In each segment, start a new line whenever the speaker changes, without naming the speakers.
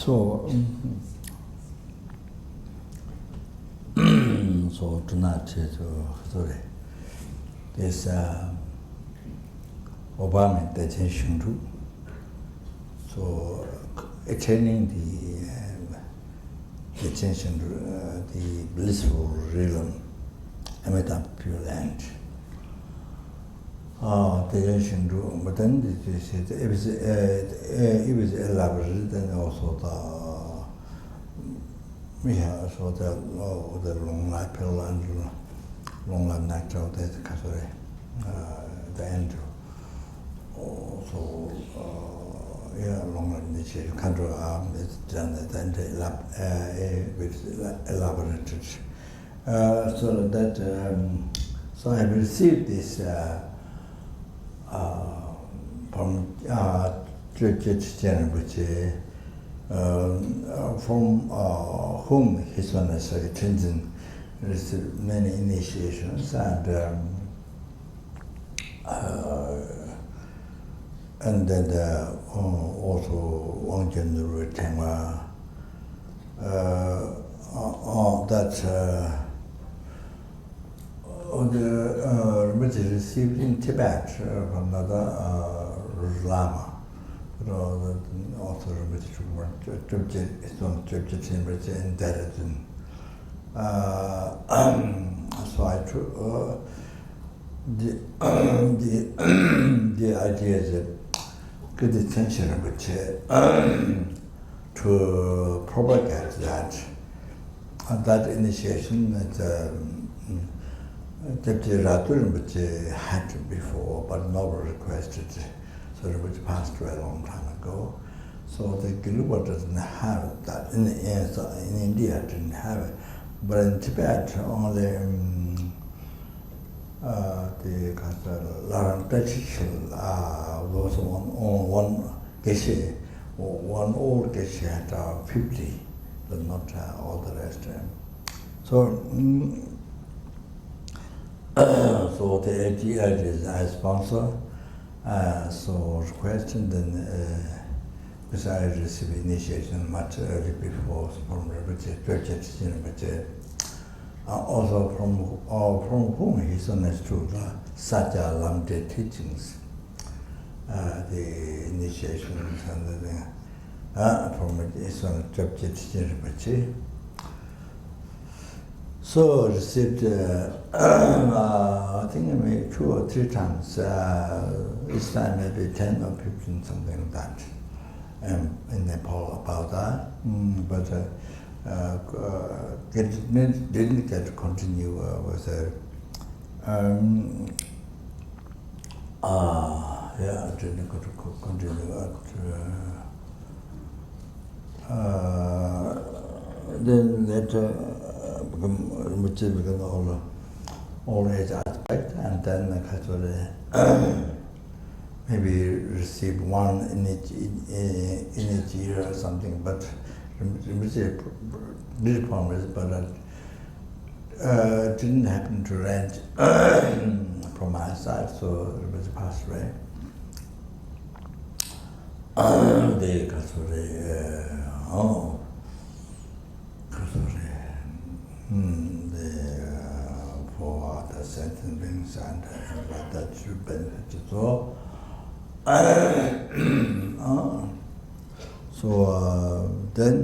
So, so tonight, sorry, this Obama detention too. So, attending the detention, the blissful realm, Amitabha pure land. Detention too, but then it was elaborated and also so the long life pill and long life nectar, the angel. So, long life nature, control arm is done and elaborated. So that, so I received this from Church General, which from whom His Holiness Tenzin received many initiations and then also Wang Junru Tengwa that which is received in Tibet from another Lama. Also, which is indebted. So I took the idea is a good intention, which to propagate that initiation that Deputy Ratul, which had before, but never requested, so which passed away a long time ago. So the Giluba doesn't have that. In India, didn't have it, but in Tibet, only the Laran Dachishil was one geshe, one old geshe had 50, but not all the rest. So. So the LZR is I sponsor, so requested then because I received initiation much early before from Church, also from whom His Holiness to the Satya Lamde teachings, the initiations and the from His Holiness Church. So received, I think maybe 2 or 3 times, each time maybe 10 or 15, something like that, in Nepal about that. But didn't get to continue with it. Didn't get to continue. Then later, which is because all age aspect, and then actually maybe receive one in each year or something, but did promise, but didn't happen to rent from my side, so it was passed away. They for the sentencings and that should benefit so. Then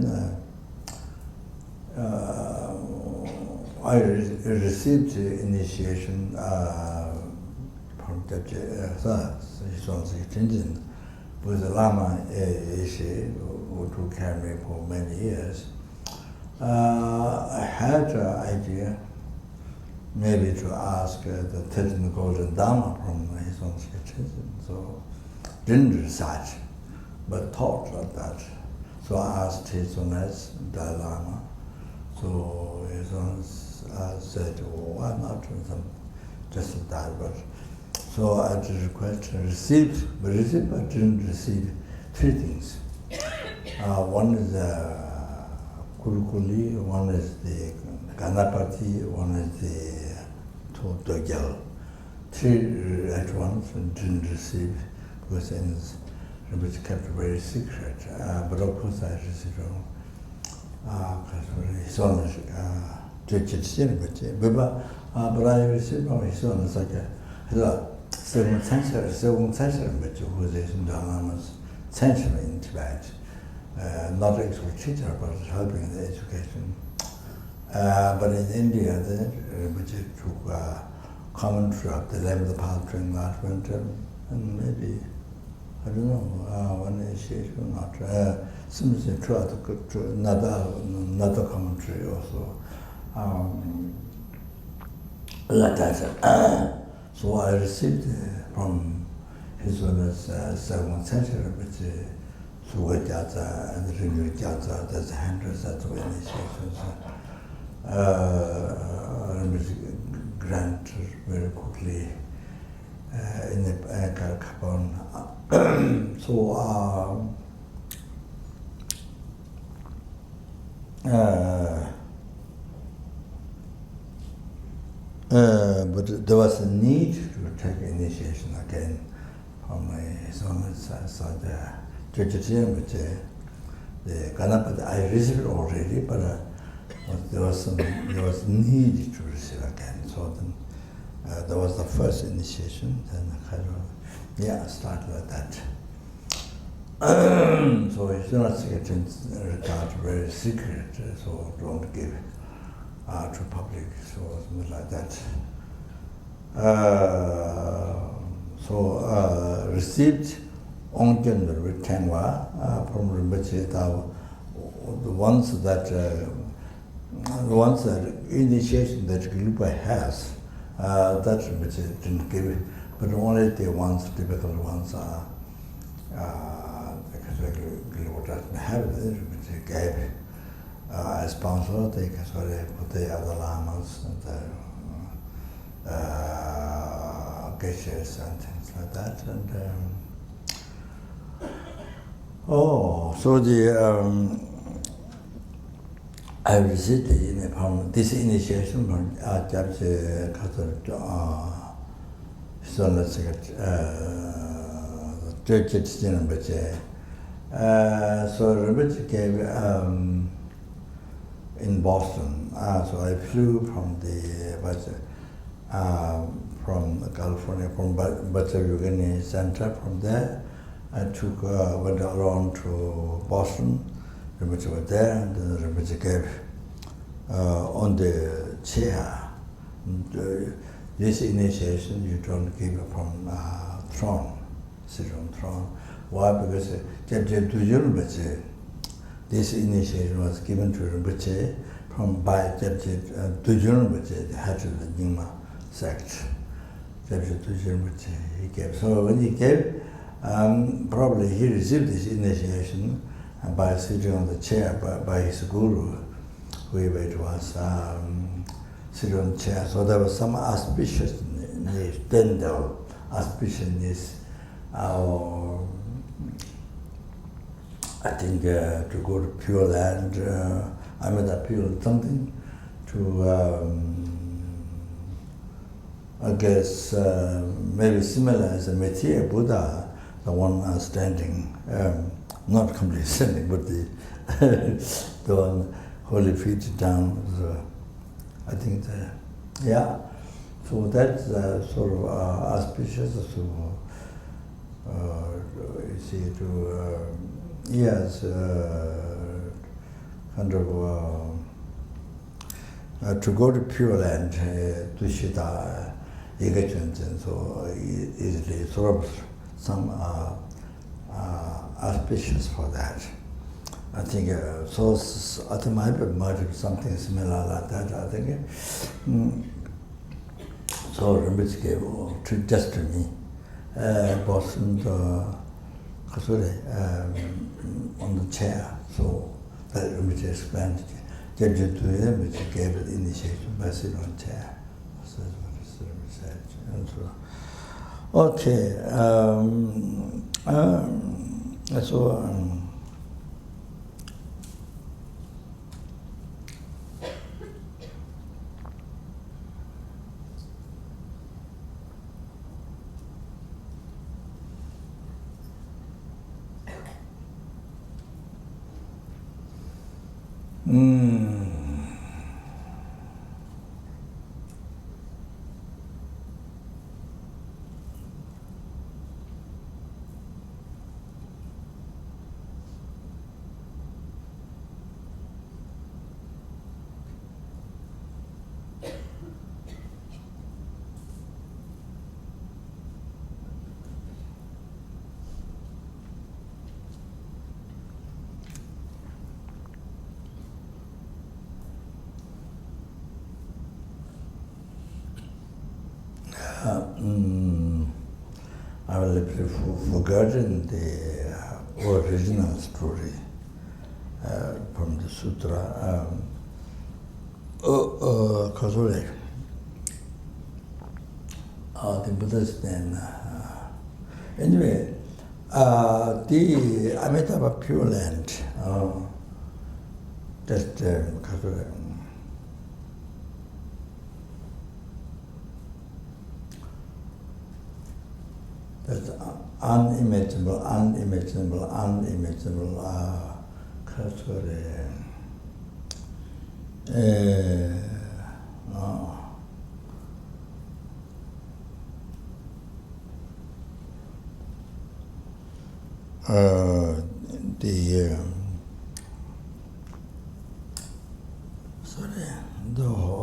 I received initiation from the Tenzin with the Lama who took care of me for many years. I had an idea maybe to ask the Tibetan Golden Dharma from His own Tenzin, so didn't research, but thought like that. So I asked His Holiness Dalai Lama, so His Holiness said, well, why not do some just that, but so I did request and received, but didn't receive 3 things. One is Kurukuli, one is the Ganapati, one is the Dogyal. 3 at once and didn't receive because which kept very secret. But of course, I just his own judges, but I received his own like a second century, which was in the last century in Tibet. Not actually teacher, but helping the education. But in India, which took commentary of the 11th path during that winter, and maybe, I don't know, one initiation or not. Seems to try to go to another commentary also. Like that. So I received from his owners 7th century, which Suga Gyatsa and Rinyu Gyatsa, there's hundreds of initiations. Grant very quickly in the Kapon. But there was a need to take initiation again from his own side. The Ganapati I received already, but there was need to receive again. So then that was the first initiation. Then start like that. So it's not regard very secret, so don't give to public, so something like that. Received Ongjen the Tangwa from Rinpoche, the ones that initiation that Lupa has, that Rinpoche didn't give it, but only the ones, typical ones are Lupa doesn't have it, Rinpoche gave it. As sponsor, they can sort of put the other lamas and the geshes and things like that. And I received this initiation from Jabse Kathar Son Church in Rinpoche. So Rinpoche gave in Boston, so I flew from California, from Butcher Center. From there, I went around to Boston. Rinpoche was there, and Rinpoche gave on the chair. This initiation you don't give from throne, sit on throne. Why? Because Rinpoche. This initiation was given to Rinpoche by Jebje Tujun Rinpoche, the head of the Nyingma sect. Jebje Tujun Rinpoche, he gave. So when he gave, probably he received this initiation by sitting on the chair by his guru, whoever it was, sitting on the chair. So there was some auspiciousness, then there was auspiciousness, I think to go to Pure Land, Amitabha Pure something, to I guess maybe similar as a Metia Buddha, the one standing, not completely standing, but the one holy feet down. I think so that's sort of auspicious to you see to. Yes, kind of to go to Pure Land, Dushita, Yigachunzen, so easily sort of some auspicious for that. I think so. I think might be something similar like that. I think so. Rinpoche gave just to me, Boston. On the chair, so that Rinpoche explained, Jebje to him, which gave it initiation by sitting on the chair. So that's what is the research. And so, okay, I will forgotten the original story from the sutra. The Buddhist name. Anyway, the Amitabha Pure Land, that's the that's unimaginable,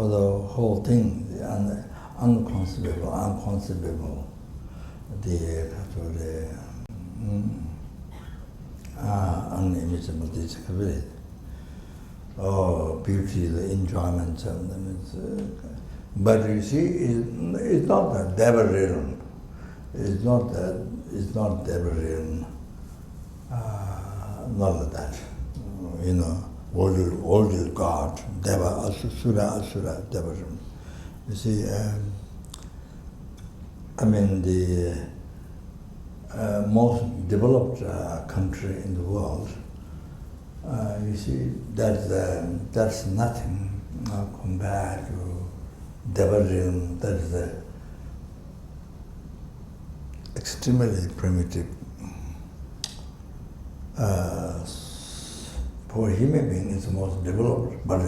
the whole thing, the unconceivable, the unimaginable discovery. Oh, beauty, the enjoyment of them. But you see, it's not the devil realm. It's not devil realm. Not like that. You know, world God, Deva, Asura, Deva. You see, I mean, the most developed country in the world, you see, that's nothing compared to Deva realm. That is the extremely primitive. For human being, it's the most developed, but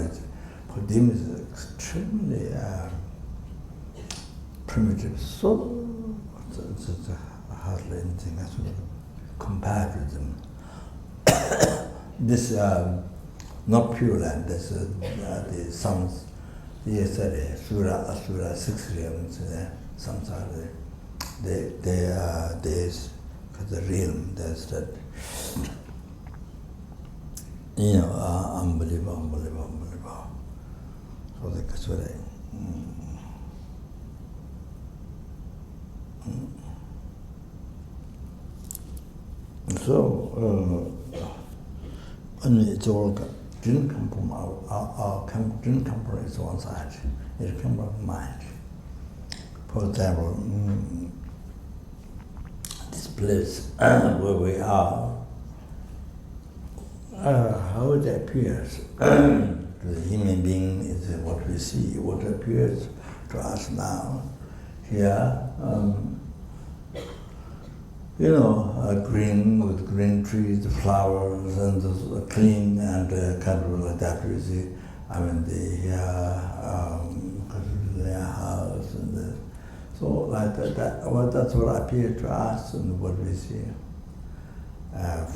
for them it's extremely primitive. So it's hardly anything else compared with them. This not Pure Land. This the sons. Yes, Sura, Asura, 6 realms. Samsara. There's the realm. There's that. You know, unbelievable. So that's what So, it's all didn't come from didn't come from its own side. It came from mind. For example, this place where we are. How it appears to the human being is what we see. What appears to us now, here, green with green trees, flowers, and clean and kind of like that. We see. I mean, the house and so like that. Well, that's what appears to us and what we see.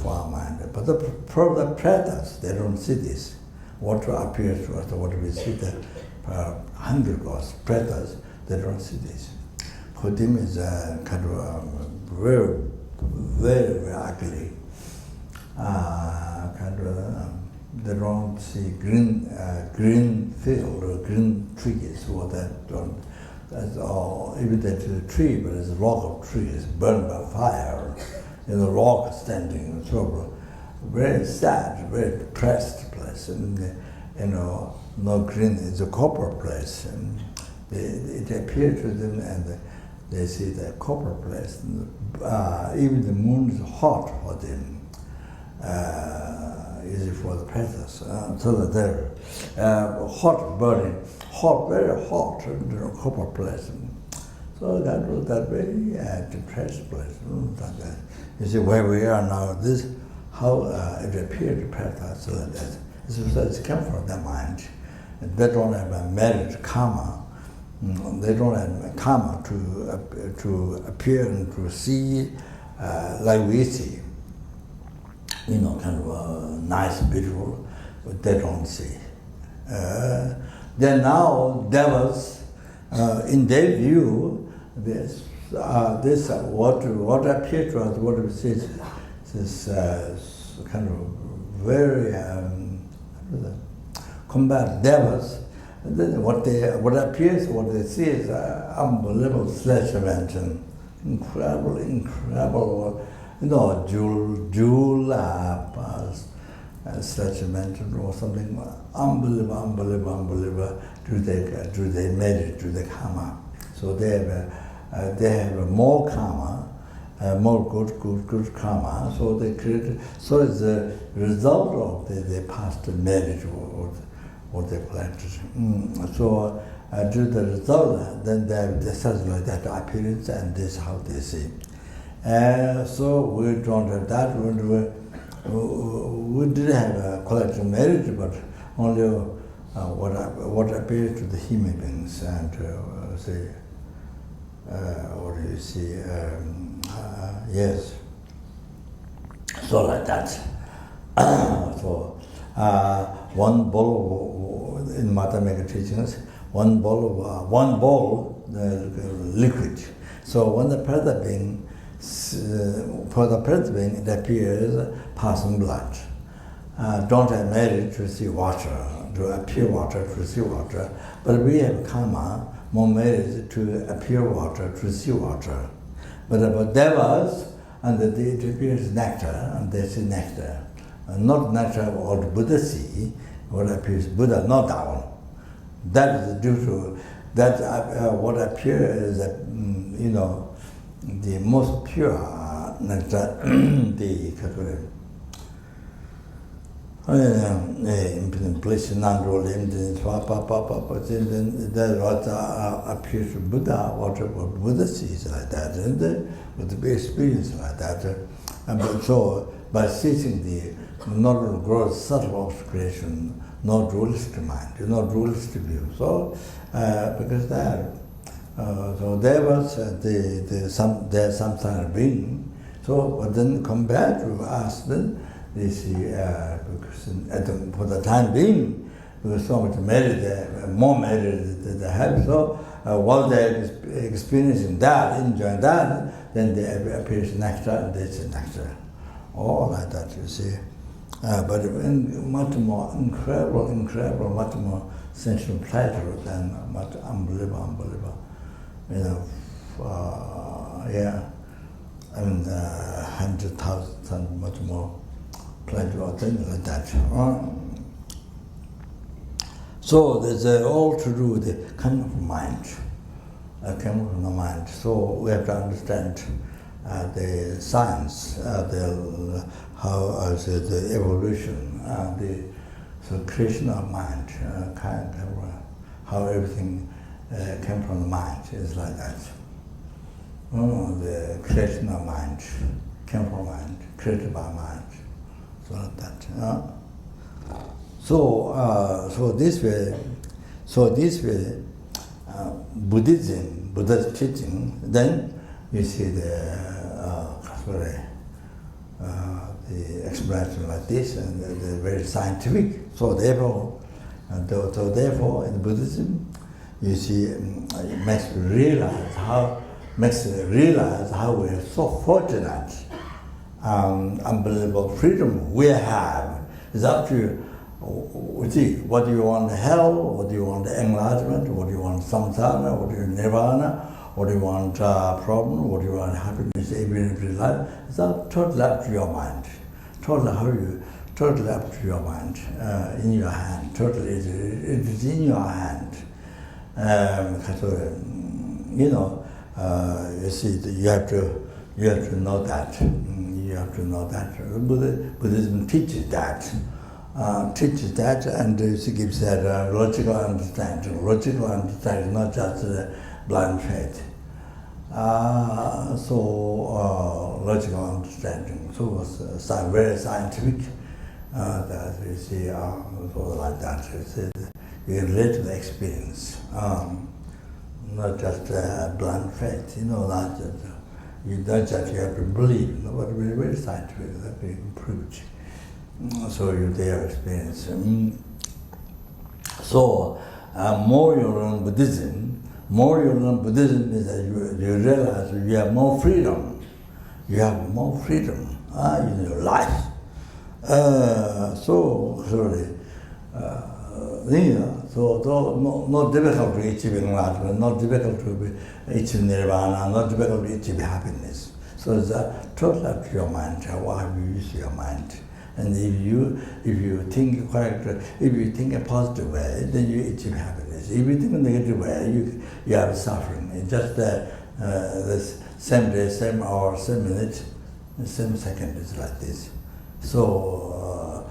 For our mind. But the predators, they don't see this. What appears to us, what we see, the hundred of predators, they don't see this. For them, it's kind of very, very, very ugly. They don't see green field or green trees, or that don't. That's all. Even that tree, but it's a log of trees burned by fire. In the rock standing, so very sad, very depressed place, and no green. It's a copper place, and it appeared to them, and they see the copper place. And, even the moon is hot for them, easy for the predators. So that they're hot, burning, hot, very hot, copper place. So that was that very depressed place. You see where we are now. This how it appeared to predators. So that It comes from the mind. They don't have a merit karma. They don't have karma to appear and to see like we see. Kind of nice, beautiful, but they don't see. Then now devils, in their view, this what appears to us, what we see, this kind of very combat devils. Then what appears, what they see is unbelievable slash event, and incredible, jewel slash event or something unbelievable. Do they merit to the karma? So they have more karma, more good karma. So they create. So it's the result of the past merit or what they collected. So due to the result, then they have like that appearance, and this is how they see. So we don't have that. We did have a collective merit, but only what appears to the human beings, and say, what do you see? Yes. So like that. So one bowl in mathematical teachings, one bowl liquid. So when the present being, it appears passing blood. Don't have merit to see water, to appear water, to see water. But we have karma, more merit to appear water, to see water. But about devas, and it appears nectar, and they see nectar. Not nectar what Buddha see, what appears Buddha, not down. That is due to that what appears is the most pure nectar, the place non-role in what appears to Buddha, what Buddha sees like that, and with the experience like that. And so by seizing the not gross subtle obscuration, no dualistic mind, no dualistic view. So because that, so there was there's some kind of being. So but then compared to us, then they see because for the time being, because so much merit, more merit that they have. So while they're experiencing that, enjoying that, then they appears nectar, and they see nectar, all like that. You see. But much more incredible, much more sensual pleasure than much unbelievable. I mean, 100,000 much more pleasure or things like that. So there's all to do with the coming from mind, coming from the mind. So we have to understand the science, the evolution, the creation of mind, how everything came from the mind is like that. The creation of mind came from mind, created by mind, so like that. So this way, Buddha's teaching. Then you see the explanation like this, and they're very scientific. So therefore, in Buddhism, you see, it makes you realize how we are so fortunate, unbelievable freedom we have. It's up to you. See, what do you want, hell? What do you want, enlightenment? What do you want, samsara? What do you want, nirvana? What do you want, problem? What do you want, happiness, every life? It's all totally up to your mind. Totally up to your mind, in your hand. Totally, it is in your hand. You see, you have to know that. You have to know that. Buddhism teaches that. And it gives that logical understanding. Logical understanding, not just blind faith. Logical understanding. So it was very scientific. that you see, sort of like that. You relate to the experience, not just blind faith. You know that you don't just you have to believe, but very scientific, that we proved. So you their experience. So more you learn Buddhism, is that you realize you have more freedom. You have more freedom in your life. So not difficult to achieve enlightenment, not difficult to achieve nirvana, not difficult to achieve happiness. So it's totally up to your mind, how you use your mind. And if you think correct, if you think a positive way, then you achieve happiness. If you think a negative way, you have suffering. It's just this same day, same hour, same minute, same second is like this. So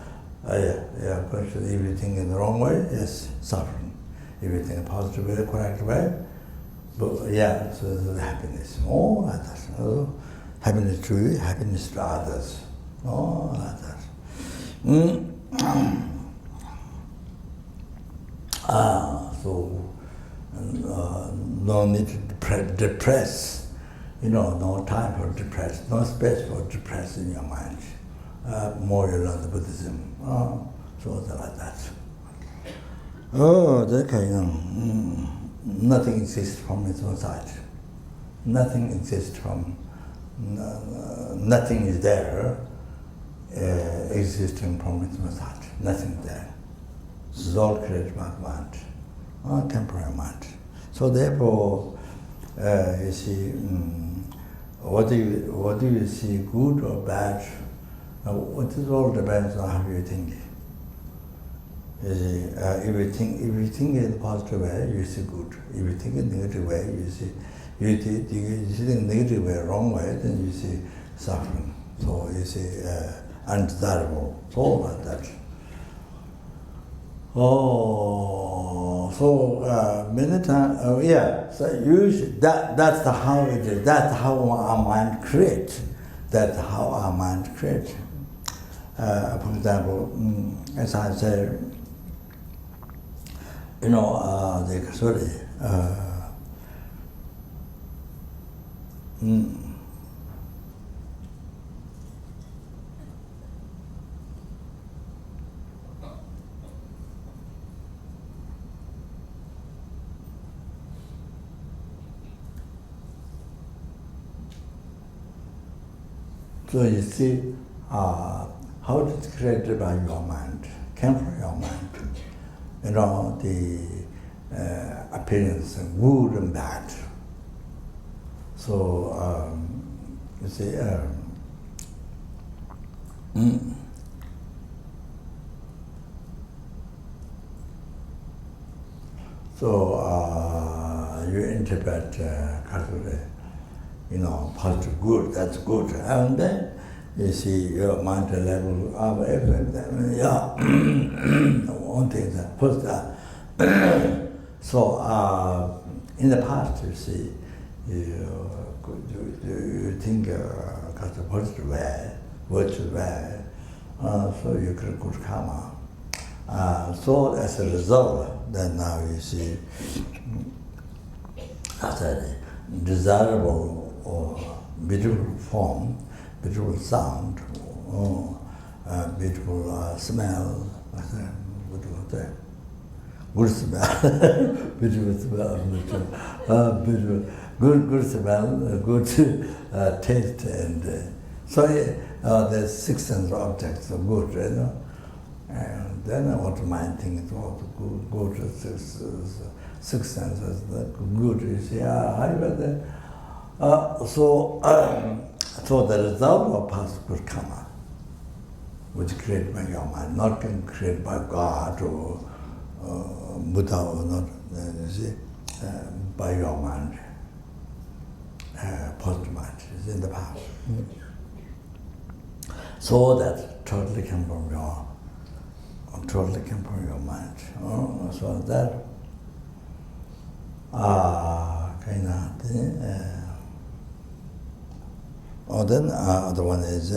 question, if you think in the wrong way, yes, suffering. If you think a positive way, correct way, but so the happiness. All like that. Happiness to you, happiness to others. All like that. No need to depress. No time for depress, no space for depress in your mind. More you learn the Buddhism. So like that. Nothing exists from its own side. Nothing exists from. Nothing is there. Existing from its own side. Nothing there. This is all created by mind, temporary mind. So therefore, you see, what do you see, good or bad? What is all depends on how you think. You see, if you think in a positive way, you see good. If you think in a negative way, you see. You think in a negative way, wrong way, then you see suffering. So you see. Undesirable, so like that. So many times, So usually that's how it is. That's how our mind creates. That's how our mind creates. For example, as I said, so you see how it is created by your mind, came from your mind. The appearance, good and bad. So you see, so you interpret culturally. Positive good, that's good. And then you see your mental level of everything. One thing that first. So in the past, you see, you think got a positive way, virtuous way, so you get good karma. So as a result, then now you see, after desirable or beautiful form, beautiful sound, beautiful smell, good smell, beautiful smell, beautiful, good smell, good taste, and so there's six sense objects are good, and then what mind thinks also good, six senses good. You see, how about that? So the result of past good karma, which is created by your mind, not created by God or Buddha or not, you see, by your mind, positive mind is in the past. So that totally came from your mind. So that kind of thing. Then other one is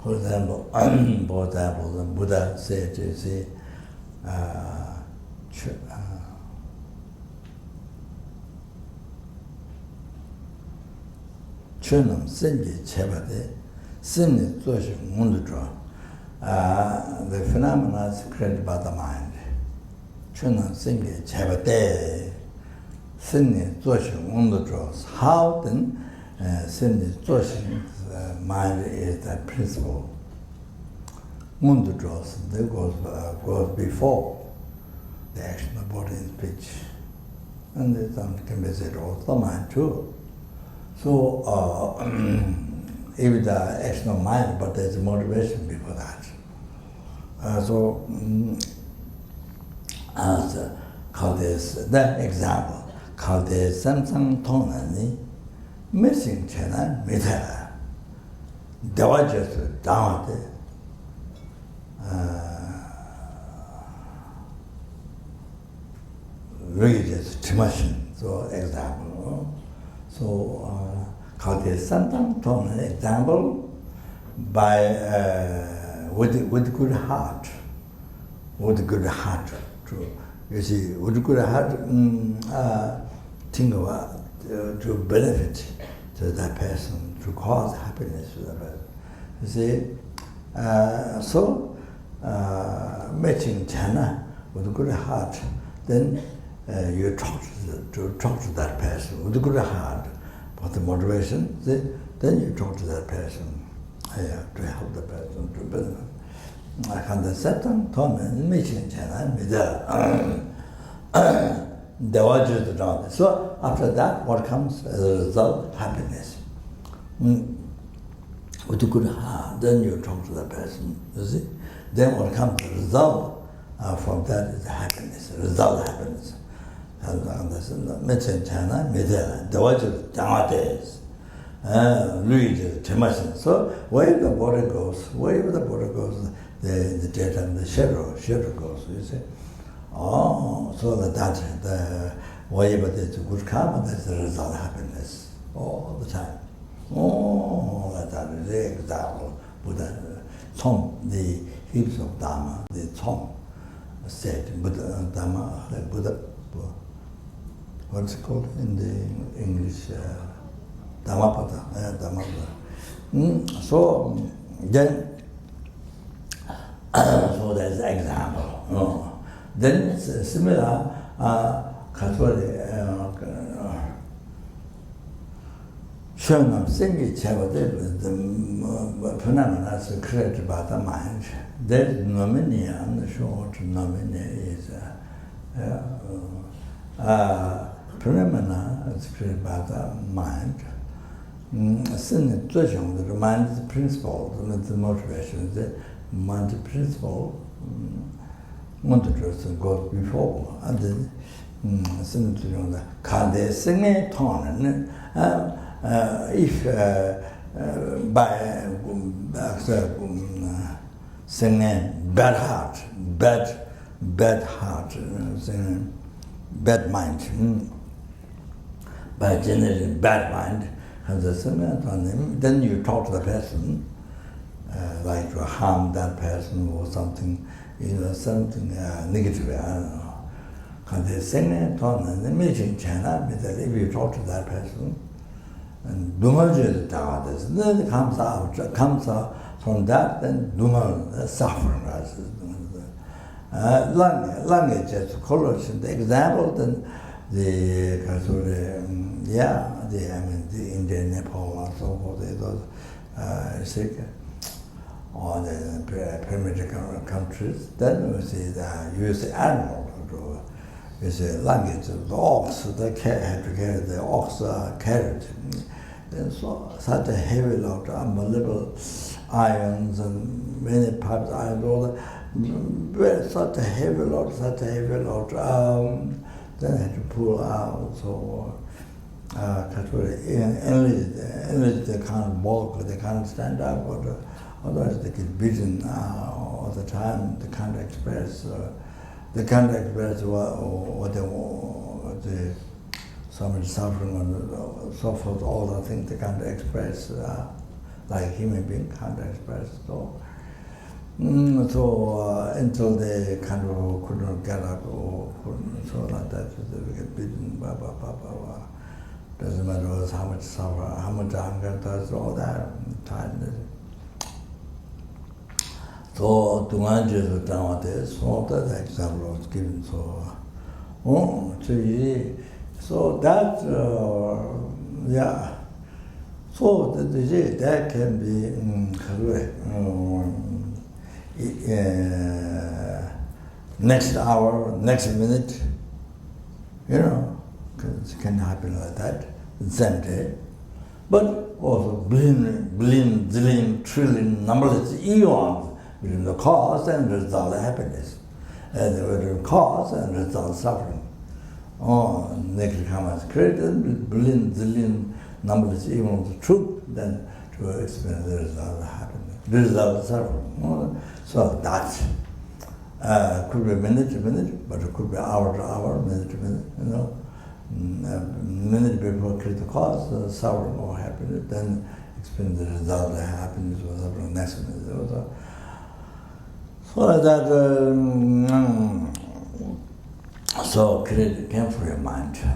For example, the Buddha said, you see, chunam senji chebade, senji zoshi mundudro. The phenomena is created by the mind. Chunam senji chebade, senji zoshi mundudro. How then senji zoshi mind is that principle? Mundudro, that goes before the action of body and speech. And this can be said also the mind too. So, if the action of mind, but there's a motivation before that. As called this, that example, called this Samsung Tonani, missing channel, Mita, Devajas, Damate, religious Timashin, so example. So, called the Santang Tone example by with good heart, with good heart. You see, with good heart, think about to benefit to that person, to cause happiness to that person. You see, matching China with a good heart, then you talk to that person with a good heart, but the motivation, then you talk to that person, to help the person to benefit. I can the second time meeting China with the watches the dawn. So after that, what comes as a result? Happiness. With a good heart, then you talk to the person. You see, then what comes the result from that is happiness. Result happiness. Meeting China, the watches Jamates, Luigi, Timashin. So wherever the body goes, the data and the shadow goes, you see. Oh, so that wherever there's a good karma, that's the result of happiness all the time. Oh, that is the example. Buddha, the heaps of Dharma, the Tsong said, Buddha, Dharma, Buddha, what's it called in the English? Dhammapada. So then, so that's the example. Then similar, Shonam Sengi Chavade, the phenomena is created by the mind. That nomina, the short nomina is phenomena is created by the mind. Sin the mind is the principle, the motivation, the mind principle. Motivation goes before, and then can they sing a tone? If by singing bad heart, singing bad mind, by generating bad mind, and the singing tone, then you talk to the person, like to harm that person or something. Something negative, I don't know. Can they sing it on the meeting China, if you talk to that person, and Dumaji then it comes out from that, then Dumal suffering. Language as colors, the example, then the Indian, Nepal, and so forth, those or the primitive countries, then we see the use animal to use language of the ox, the had to carry the ox carriage. And so such a heavy load, unbelievable irons and many pipes, irons, all that, such a heavy load, then had to pull out. So energy they can't walk, they can't stand up, but otherwise they get beaten all the time. They can't express. What they somebody suffering and so forth. All the things they can't express. like human being can't express. So, until they kind of couldn't get up or couldn't, so like that, they get beaten, blah, blah, blah, blah, blah. Doesn't matter how much suffer, how much hunger does, all that, tiredness. So, Dunganji nowadays, so that example was given, so that, yeah. So that can be next hour, next minute, it can happen like that, the same day. But also billion, zillion, trillion, numberless eons between the cause and result of happiness, and the cause and result of suffering. Naked karma is created, billion, zillion, numberless eons of truth, then to experience the result of happiness, the result of suffering. So that could be minute to minute, but it could be hour to hour, minute to minute, minute before create the cause, suffering or happiness, then experience the result of happiness or suffering next minute. So that, so create, came from your mind, came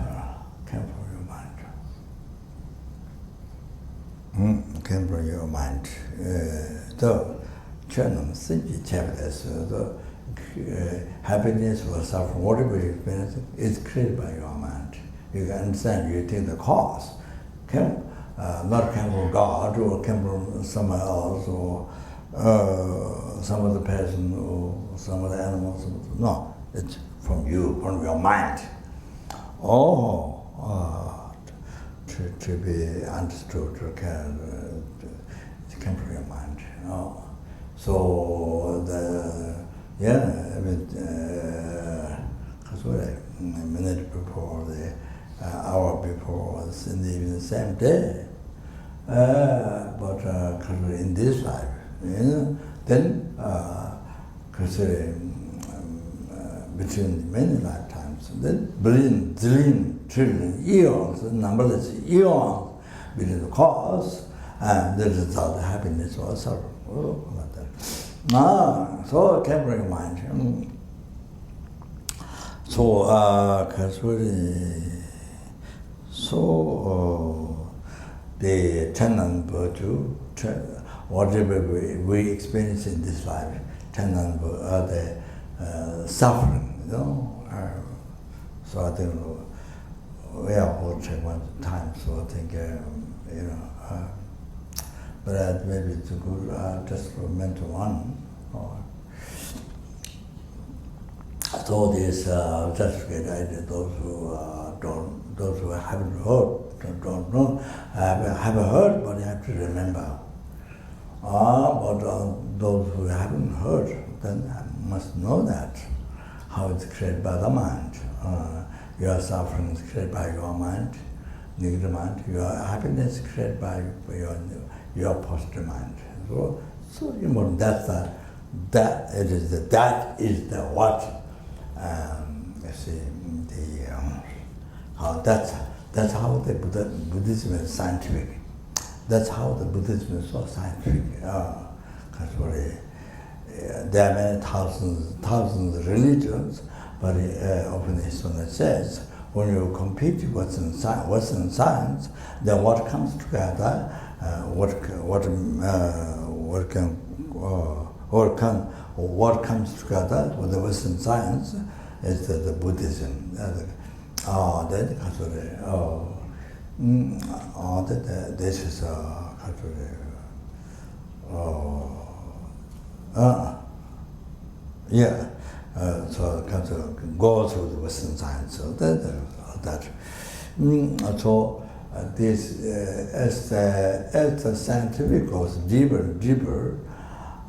from your mind. So, the happiness or suffering, whatever you experience, is created by your mind. You can understand, you take the cause, not came from God or came from somewhere else or some other person or some other animal. No, it's from you, from your mind. To be understood, it came from your mind. So a minute before, the hour before, it's in the same day. But in this life, then between many lifetimes, then billion, zillion, trillion eons, numberless eons between the cause and the result of happiness or sorrow. Like that. So temporary mind. The tenant virtue, whatever we experience in this life, tenant the suffering, so I think we have all check one time. So I think but maybe it's a good just for mental one. So this just get idea. Those who haven't heard, don't know, haven't heard, but you have to remember. But those who haven't heard, then must know that how it's created by the mind. Your suffering is created by your mind, negative mind. Your happiness is created by your positive mind. So important. That is the what. That's how the Buddhism is scientific. That's how the Buddhism is so scientific. There are many thousands of religions, but often history says when you compete with Western science, then what comes together, what comes together with the Western science is the Buddhism. This is so kind of go through the Western science. So this as the scientific goes deeper and deeper,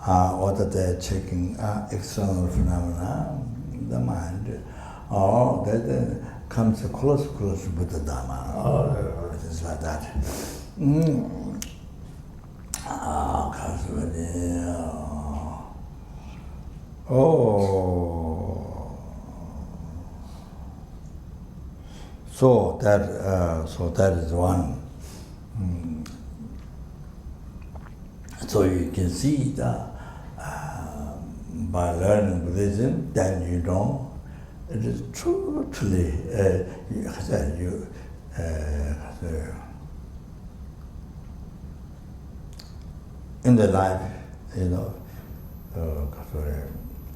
or that they're checking external phenomena, the mind, or that comes close to Buddha Dharma, things like that. So that is one. So you can see that by learning Buddhism, then you know it is totally in the life, you know,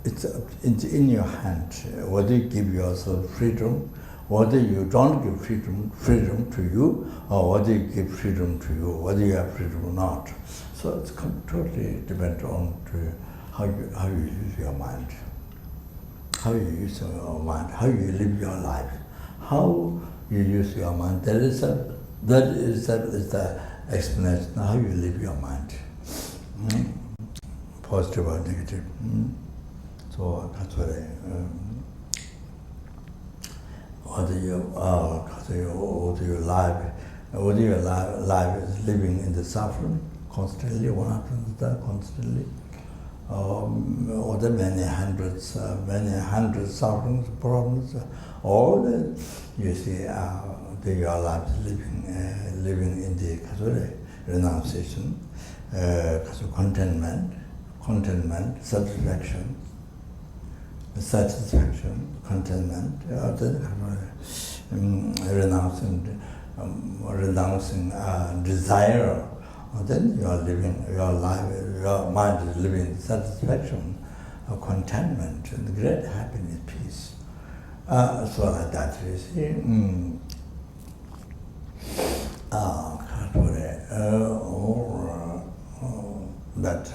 it's in your hand whether you give yourself freedom, whether you don't give freedom to you, or whether you give freedom to you, whether you have freedom or not. So it's totally depends on how you use your mind, how you use your mind, how you live your life, how you use your mind. That is the explanation how you live your mind. Positive or negative. So that's what whether your life is living in the suffering constantly, what happens to that constantly, or the many hundred sufferings, problems, or you see your life is living in the renunciation, contentment, satisfaction, contentment, renouncing desire. Then you are living your life. Your mind is living in satisfaction, contentment, and great happiness, peace. So like that, you see. That.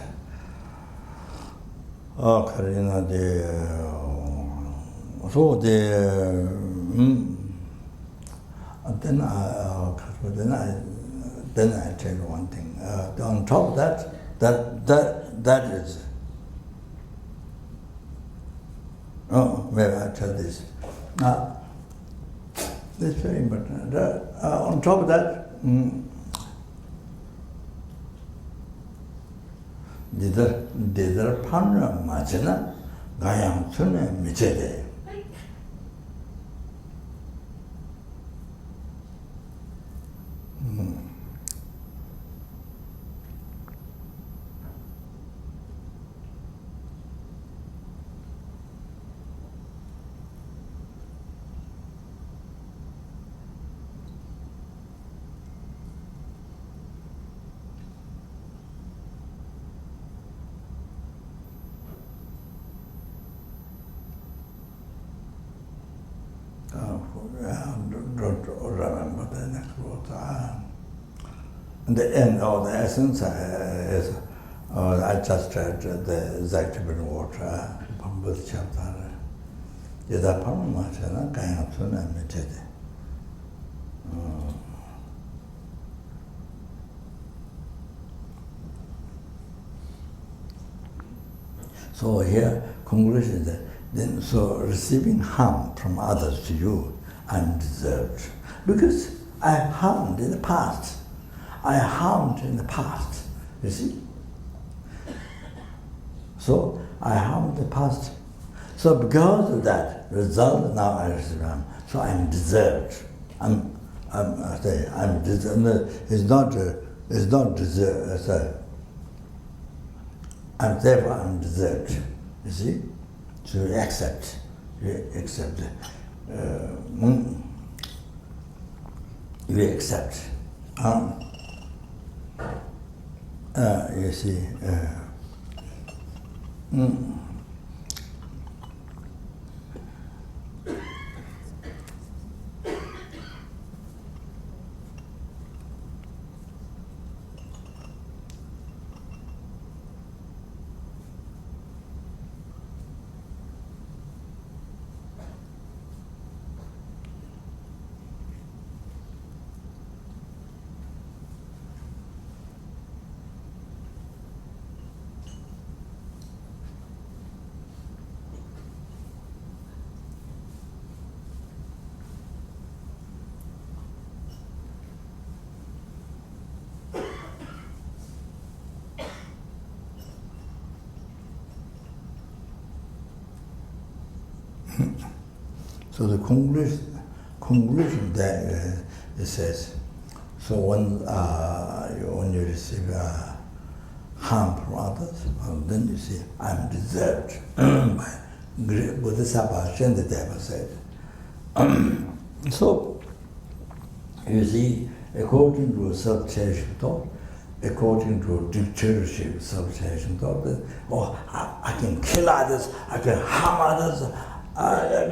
Then I tell you one thing. On top of that is. Maybe I tell this. This is very important. On top of that, Didar Panra Machina, Gayam Tune Michede. Don't remember the next word. The end or the essence is, I just read the exact word from this chapter. Yada Paramachana Kayapsuna Mitede. So here, conclusion is that then, so receiving harm from others to you, undeserved. Because I harmed in the past. You see? So I harmed the past. So because of that result, now I receive harm. So I'm deserved. I'm deserved. It's not deserved. Therefore I'm deserved. You see? So you accept. You accept. You see. So the conclusion there it says, so when you receive harm from others, and then you see, I'm deserved by Bodhisattva Shantideva said. So, you see, according to self-cherishing thought, according to dictatorship, self-cherishing thought, I can kill others, I can harm others,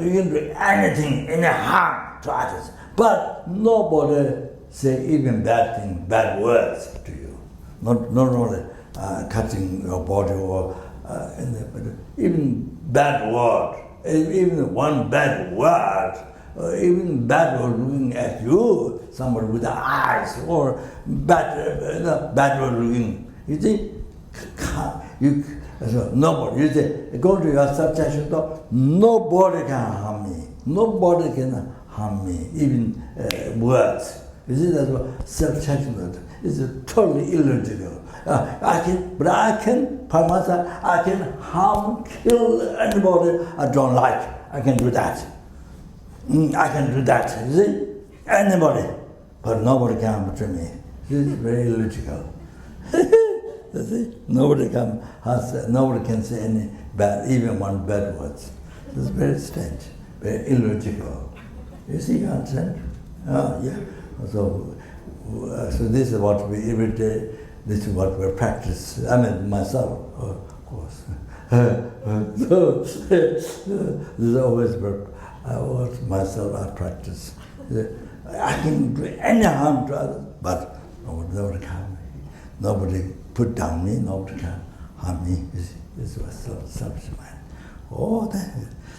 you can do anything, any harm to others. But nobody say even bad thing, bad words to you. Not only cutting your body or but even bad word, even one bad word, even bad word looking at you, somebody with the eyes, or bad word looking. You see, nobody. You say, go to your subjection thought. Nobody can harm me. Nobody can harm me, even words. You see, that's what self-judgment is totally illogical. I can harm, kill anybody I don't like. I can do that. I can do that. You see, anybody, but nobody can harm me. This is very illogical. You see, nobody can say any bad, even one bad words. This is very strange, very illogical. You see, you understand? Yeah. So this is what we every day. This is what we practice. I mean, myself, of course. So this is always myself. I practice. I can do any harm to others, but nobody can harm me. Nobody put down me. Nobody can harm me. This was selfish mind.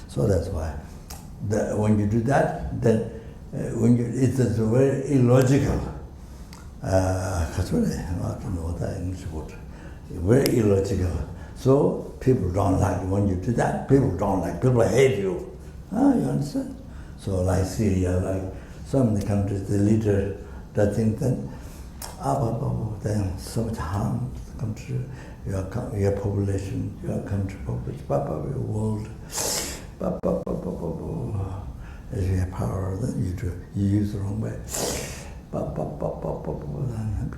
So that's why. When you do that, then it's very illogical. Very illogical. So people don't like when you do that. People don't like. People hate you. You understand? So like Syria, like so many countries, the leader that think that then so much harm comes to your population, your country population, your world. If you have power, then you use the wrong way.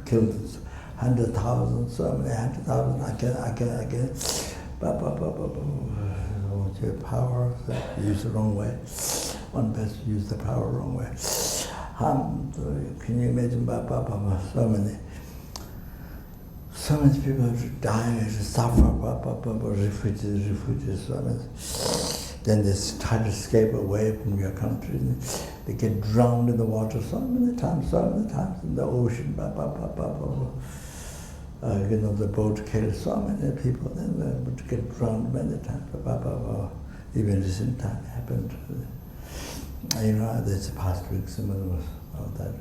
Killed 100,000, so many 100,000 again. Your power, use the wrong way. One person use the power wrong way. Can you imagine? So many people die, suffer. Refugees. Then they try to escape away from your country. They get drowned in the water so many times in the ocean. The boat carries so many people, then they get drowned many times. Even recent time happened. There's a past week, some of that.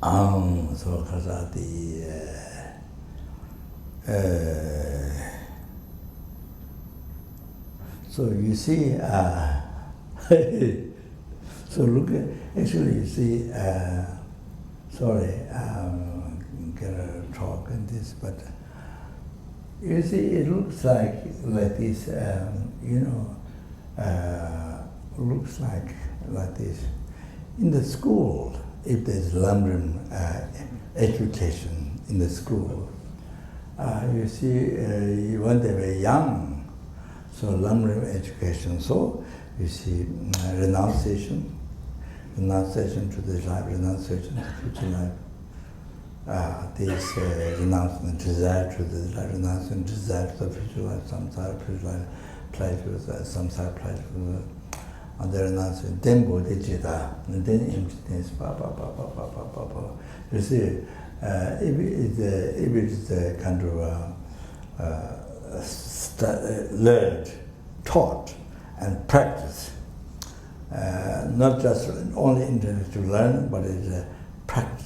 So because of the so you see, so look at, actually you see, sorry, I'm gonna talk in this, but you see it looks like this, looks like this. In the school, if there's Lamrim education in the school, you see, when they were young, so Lamrim education, so you see renunciation to this life, renunciation to future life. This renouncement, desire to this life, renouncement, desire to the future life, samsara, future life, pleasures, samsara, pleasures, and the renouncement, then bodhicitta, and then emptiness, You see, if it is a kind of learned, taught, and practiced, not just only intended to learn, but it's a practice.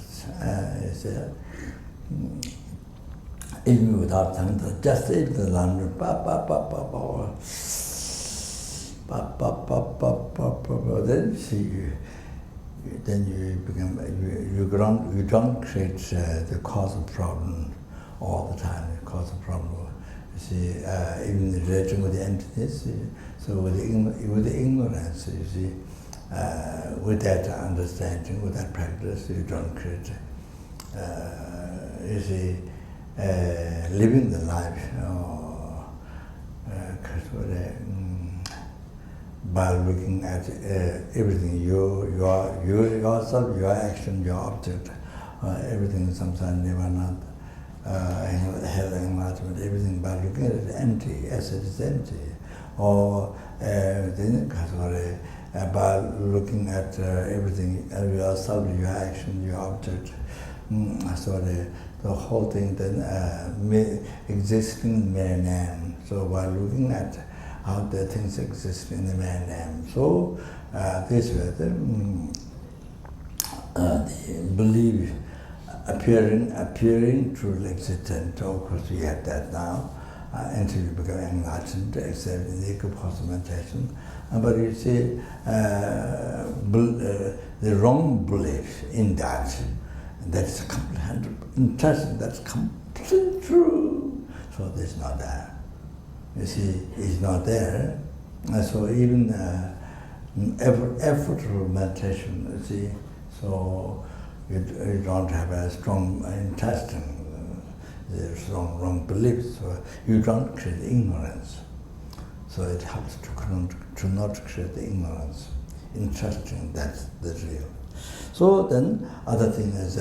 Even without tantra, just if the learner, then you become, you don't create the cause of problem all the time. The cause of problem. You see, even the relation with the entities. So with the ignorance, you see, with that understanding, with that practice, you don't create. You see, living the life by looking at everything, yourself, your action, your object, everything sometimes never not hell enlightenment, everything by looking at it empty, as it is empty. Or then by looking at everything, yourself, your action, your object, so the whole thing then existing mere name. So by looking at how the things exist in the mere name. So this way the belief appearing truly existent. Of course we have that now until you become enlightened, except in the meditation. But you see the wrong belief in that is completely interesting, that's completely true. So this is not there. You see, it's not there. So even effortful meditation, you see, so you don't have a strong intestine, there's wrong beliefs, so you don't create ignorance. So it helps to not create ignorance. Interesting, that's the real. So then, other thing is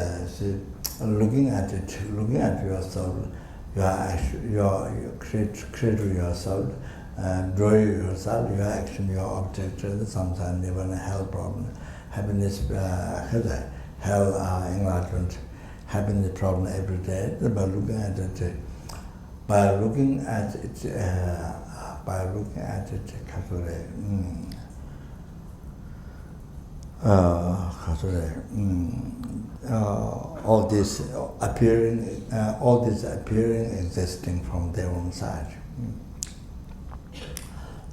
looking at it, looking at yourself, you create yourself, draw yourself, your action, your object, sometimes even a hell problem, happiness, hell, enlightenment, happiness problem every day. By looking at it, by looking at it, all this appearing, existing from their own side.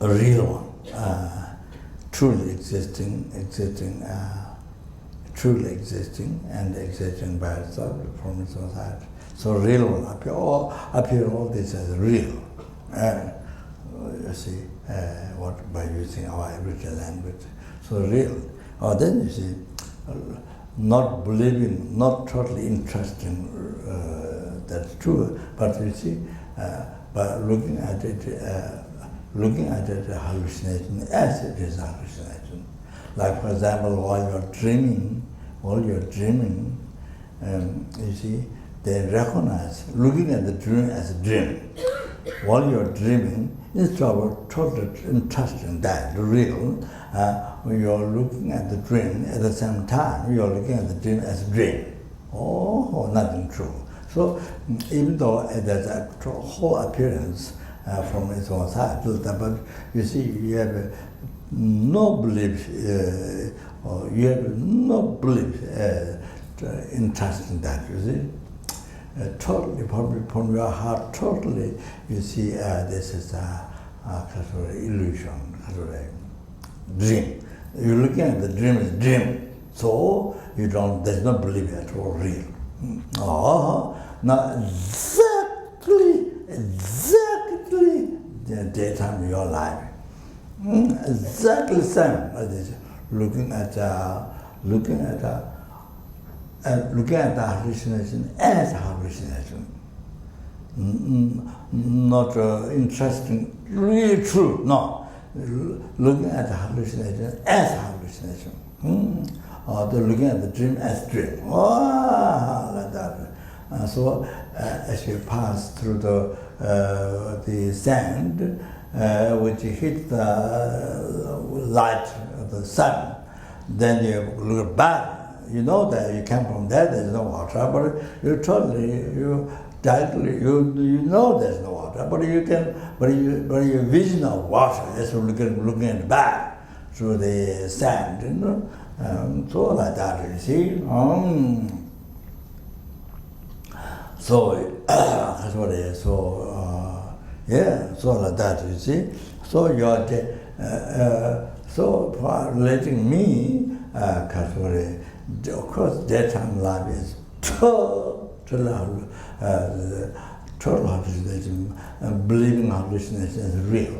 A real one, truly existing, truly existing, and existing by itself from its own side. So real one appear all this as real. You see, what by using our everyday language. So real. Or then you see, not believing, not totally interesting, that's true, but you see, by looking at it, hallucination as it is hallucination. Like for example, while you're dreaming, you see, they recognize, looking at the dream as a dream. While you're dreaming, instead of totally interested in that, the real, when you're looking at the dream, at the same time, you're looking at the dream as a dream. Oh, nothing true. So even though there's a whole appearance from its own side, but you see, you have no belief, or you have no belief interest in that, you see. Totally, from your heart, totally, you see, this is a illusion, dream. You're looking at the dream as dream, so you don't. There's no belief at all real. Now exactly the daytime of your life, exactly same like this. Looking at the hallucination as hallucination, not interesting, really true. No, looking at the hallucination as hallucination, or looking at the dream as dream. Like that. So as you pass through the sand, which hit the light of the sun, then you look back. You know that you came from there. There's no water, but you know there's no water, but your vision of water is looking at the back through the sand, you know. So like that, you see. So that's what it is. So so like that, you see. So you're so for letting me, of course, daytime life is total hallucination, and believing hallucination is real.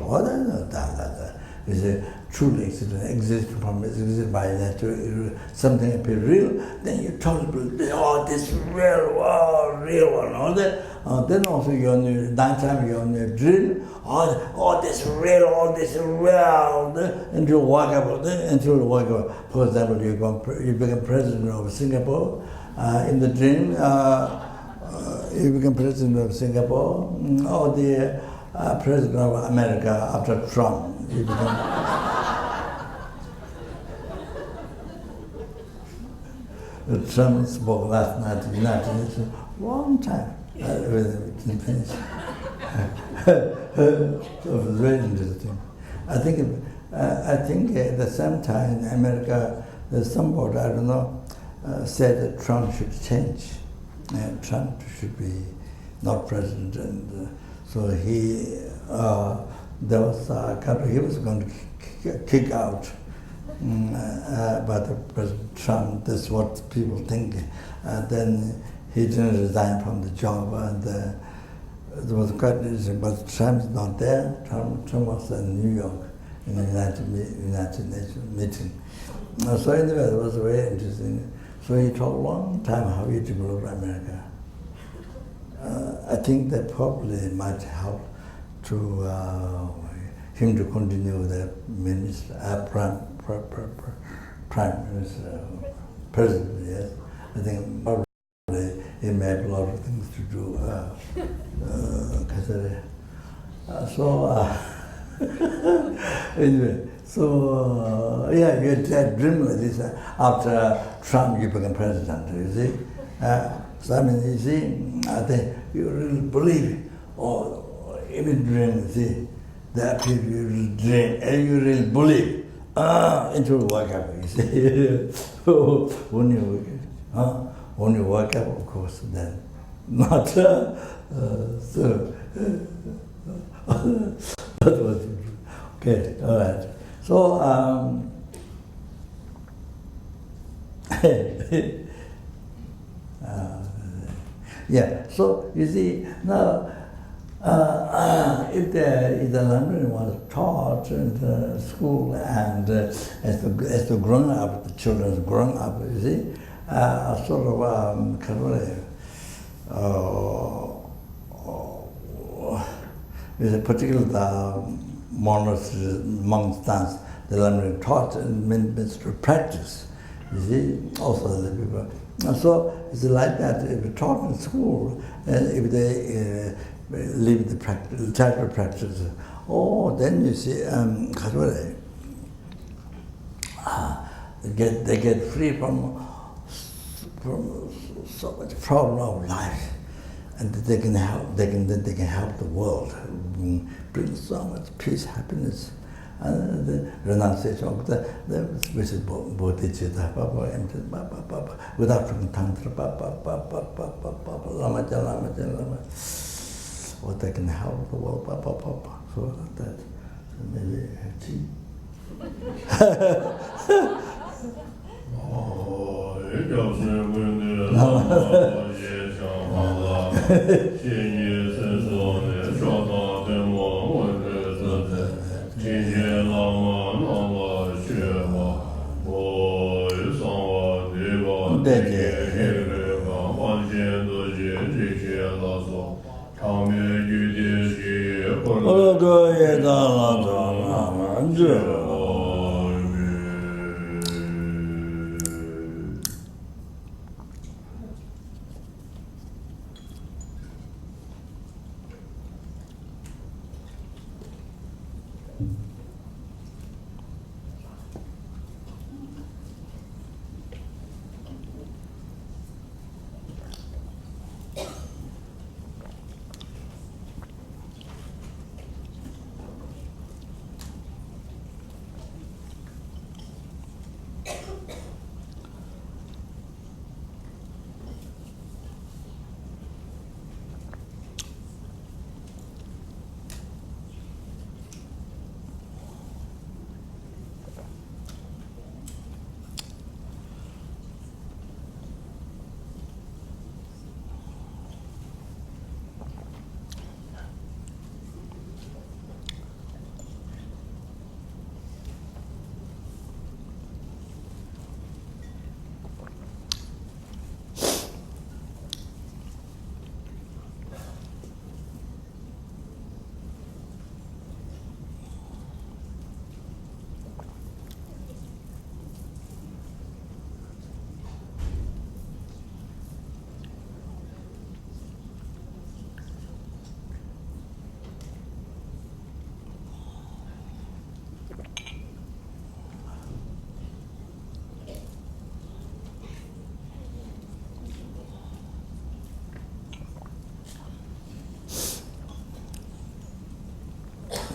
is a truly exists by nature, something appears real, then you totally believe, oh, this is real, wow, real one, all that. Then also night time you're on your drill, oh, this is real, oh, this is real, until you wake up. For example, you become president of Singapore, in the dream, you become president of Singapore, or the president of America after Trump. You become Trump spoke last night in the United Nations, long time. Finished. So it was very interesting. I think at the same time in America, there's somebody, I don't know, said that Trump should change. Trump should be not president, and so there was a couple, he was going to kick out but President Trump. That's what people think. Then he didn't resign from the job, and it was quite interesting. But Trump's not there. Trump was in New York in the United Nations meeting. So anyway, it was very interesting. So he talked a long time how he developed America. I think that probably might help to him to continue the prime minister, president. Yes, I think probably he made a lot of things to do. Anyway, so yeah, you had dream like this. After Trump, you become president. You see, so I mean, you see, I think you really believe, or even dream. You see, that people you really dream and you really believe. Until you wake up, you see. So when you wake up, of course, then not so. That was okay. All right. So yeah. So you see now, if the language was taught in school and as the grown up, the children grown up, you see, sort of with a particular monk stance, the language taught and means to practice. You see, also the people. And so it's like that. If you taught in school, if they leave the practice, type of practice, then you see, they get free from so much problem of life, and they can help the world, bring so much peace, happiness, and the renunciation of the bodhicitta, without tantra, what they can help the world, so that maybe tea.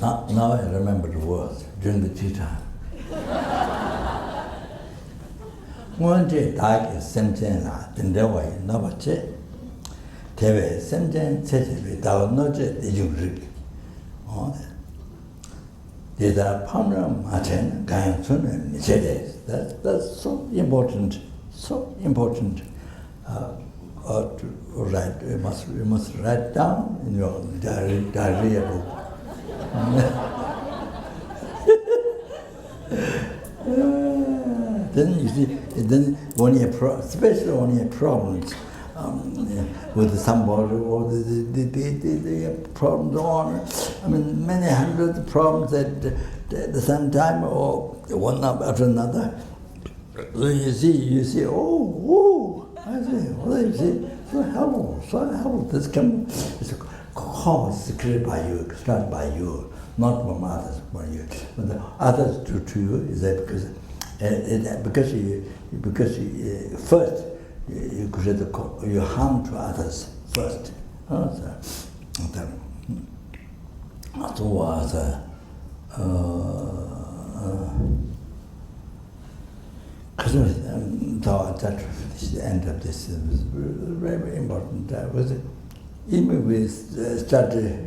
Now I remember the words during the tea time. One day, dark is Semchen la, then there was no che. Teve Semchen, Tete, without no jet, the Jugri. Did I ponder Martin, Gayan Sun, and Nichedes? That's so important, so important. To write, you must write down in your diary book. Then you see, then when you especially when you have problems with somebody or the problems on, I mean, many hundreds of problems at the same time or one after another. So you see, oh, I see, well, you see, so helpful. This can, it's a cause created by you, started by you, not from others, from you. But the others do to you is that because you first you create you harm to others first. The end of this was very, very important. Even we study,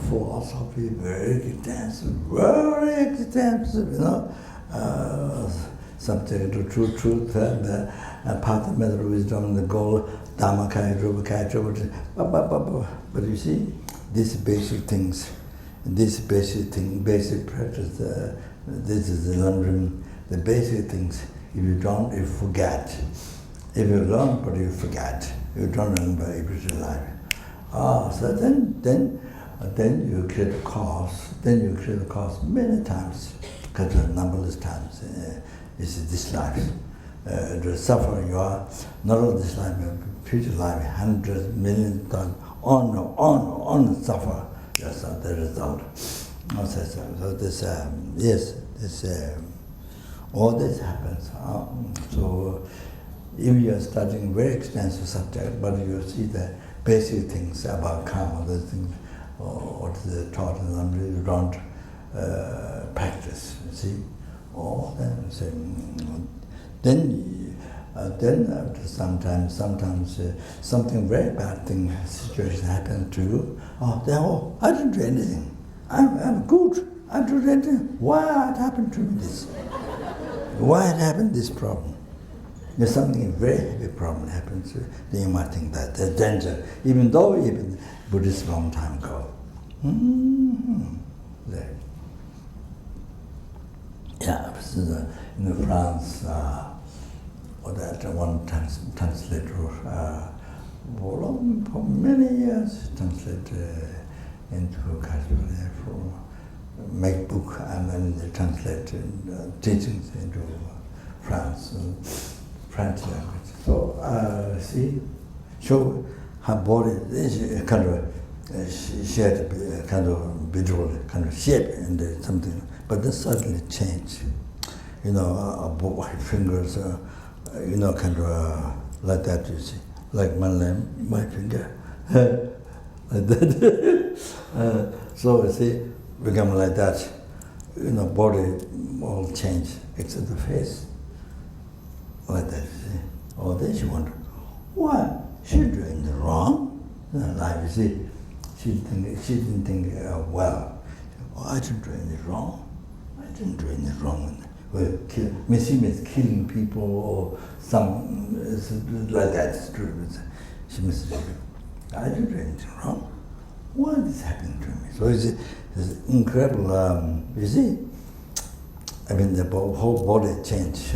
philosophy, very extensive, subject to truth and path of method of wisdom, the goal, Dhamma, Kaya, Rupa, Kaya, but you see, these basic things, basic practice, this is the learning, the basic things. If you don't, you forget. If you learn, but you forget. You don't remember everyday life. So then you create a cause. Then you create a cause many times, because numberless times. Is this life. The suffering you are, not only this life, but future life, hundreds, millions, times, on suffer yourself, the result. So this, all this happens. So if you are studying very extensive subject, but you see the basic things about karma, those things, what is taught in them, you don't practice, you see. Or then after sometimes something very bad situation happens to you. I didn't do anything. I'm good. I didn't do anything. Why it happened to me this? Why it happened this problem? If something very heavy problem happens, then you might think that there's danger, even though Buddhist long time ago. There. Yeah, this is in France, or that one translator for many years translated into Kashmir for make book and then they translate teachings into French language. So show her body is kind of shared, kind of visual, kind of shape and something. But this suddenly changed. White fingers, kind of like that, you see. Like my finger, like that. So you see, become like that. Body all change, except the face. Like that, you see. All this you wonder, what? She's doing the wrong. Like you see, she didn't think well. I didn't do anything wrong. I didn't do anything wrong. Well, killing people or some like that. She must I didn't do anything wrong. What is happening to me? So it's incredible. You see, I mean the whole body changed.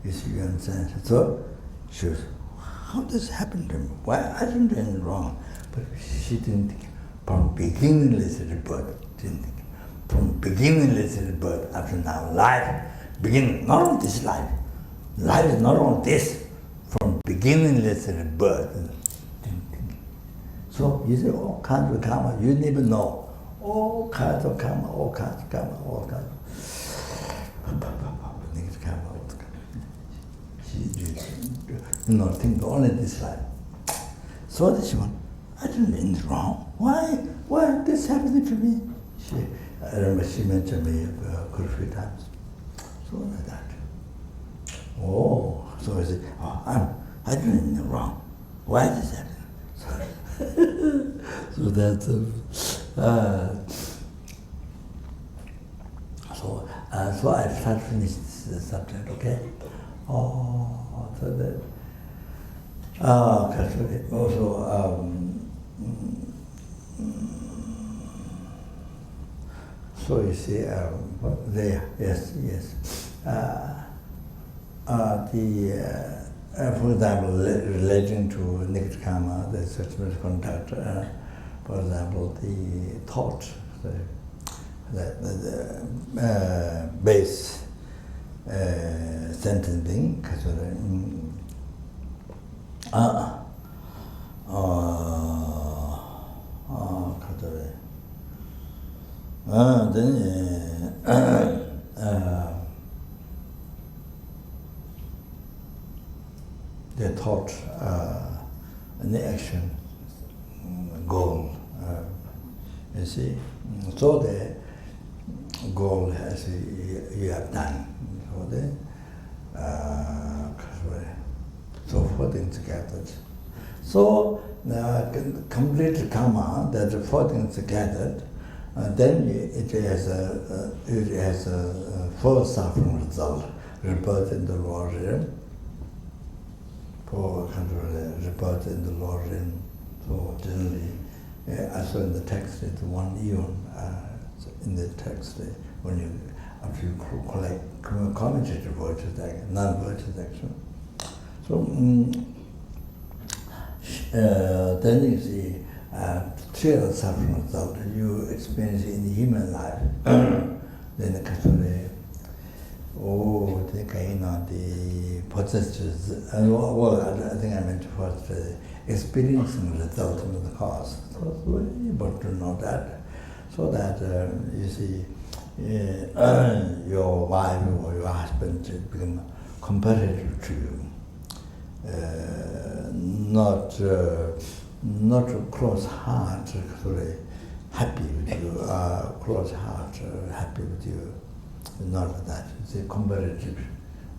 You see, you understand? So she was, how does this happen to me? Why I didn't do anything wrong? But she didn't think. From beginningless birth, didn't think. From beginningless birth up to now, life, beginning, not only this life. Life is not only this. From beginningless birth, didn't think. So you see all kinds of karma, you never know. All kinds of karma, all kinds of karma, all kinds of negative karma, all kinds of karma. Think only this life. So this one, I didn't do anything wrong. Why this happening to me? I remember she mentioned me quite a few times. So like that. Oh, so I said, I did anything wrong. Why did that? So that's so I start finish the subject, okay? Oh, so that also so you see there, yes. For example, relating to negative karma, the such misconduct, for example, the thought, the base sentencing, the thought and the action goal, you see. So the goal has you have done. So the so four things gathered. So complete karma, that the four things gathered, then it has a full suffering result, rebirth in the lower realm. For rebirth in the lower realm. So generally, I saw in the text it's 1 eon. In the text, when you after you collect commutative virtues, non-virtues action. So then you see trial suffering result you experience in the human life. Then the the possessors, well, I think I meant first experiencing the result of the cause. So it's very important to know that, so that you see your wife or your husband become competitive to you, not close heart, happy with you, close heart, happy with you. Not that. It's a comparative,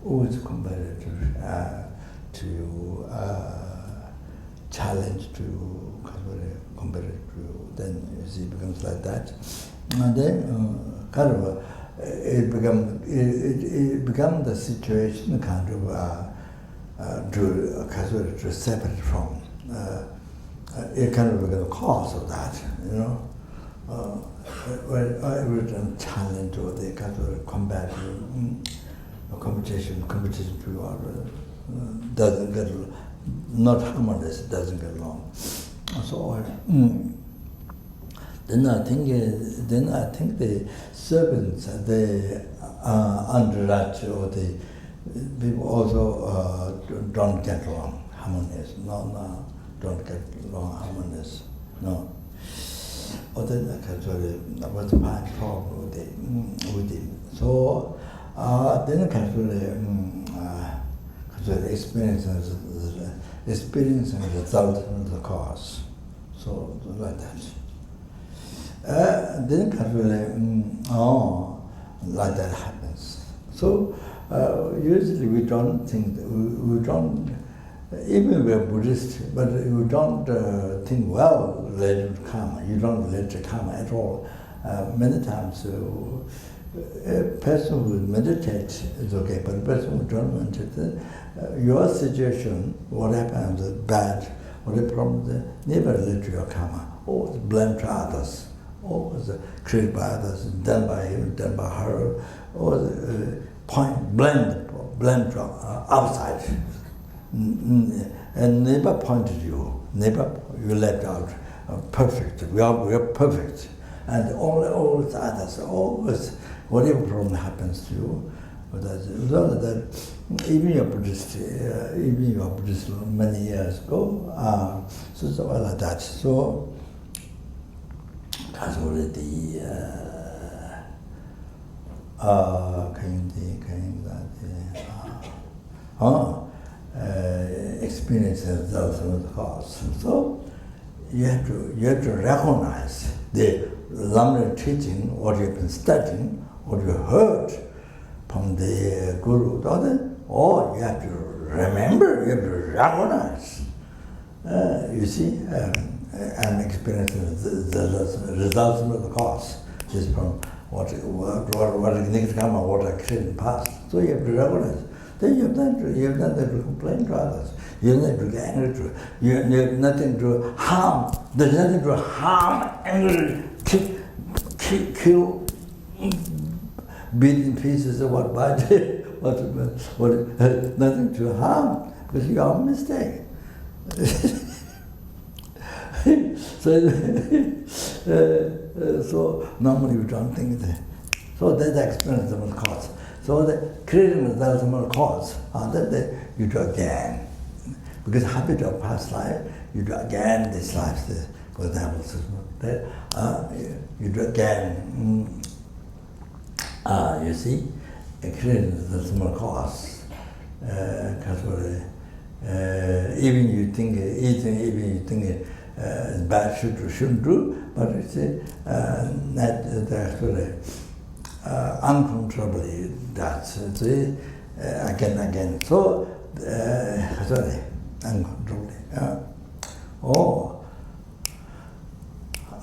always comparative to challenge to comparative. Then you see it becomes like that, and then it becomes the situation to separate from. It kind of becomes the cause of that, you know. Every time challenge or they kind of combat competition to doesn't get not harmonious, doesn't get along. So then I think the servants, they under that, or the people also don't get along harmonious. No, don't get along harmonious. No. Or then that was my problem with him. So then experiencing the result of the cause. So like that. Then like that happens. So usually we don't think we don't. Even we are Buddhist, but you don't think well related to karma. You don't relate to karma at all. Many times, a person who meditates is okay, but a person who don't meditate, your situation, what happens is bad, what the problem is, never relate to your karma. Always blame to others. Always created by others, done by him, done by her. Always blame to outside. And never pointed you, you left out perfect. We are perfect, and all the others, always whatever problem happens to you, but that even your Buddhist many years ago, so like that. So that's already experience the result of the cause. So you have to recognize the Lama teaching, what you've been studying, what you heard from the Guru, or you have to remember, you have to recognize. You see, I'm experiencing the results of the cause is from what needs to come and what I created in the past. So you have to recognize. Then you have nothing to complain to others. You have nothing to get angry to. You have nothing to harm. There's nothing to harm, angry, kill, beat in pieces or what body, nothing to harm, because you are a mistake. So normally we don't think that. So that's the experience of the cause. So the creating the ultimate cause, that you do again. Because habit of past life, you do again this life, for example, you do again. You see, creating the ultimate cause. Even you think eating, even you think it's bad, shouldn't do, but it's that actually uncontrollably that's again. So uncontrollably.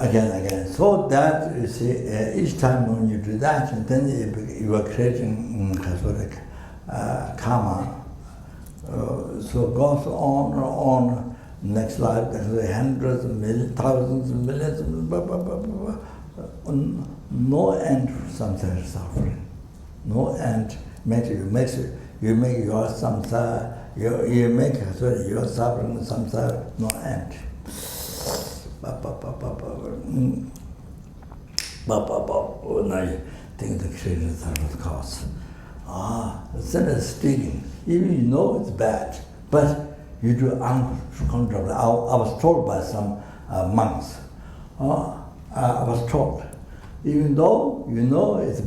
Again. So that you see, each time when you do that, and then you are creating karma. So it goes on and on. Next life, there's hundreds of millions, thousands of millions, no end to samsara suffering. No end. You make your samsara, you make your suffering samsara, no end. Now you think the creation is the cause. It's not stealing. Even you know it's bad, but you do uncontrollably. I was told by some monks. I was told, even though you know it's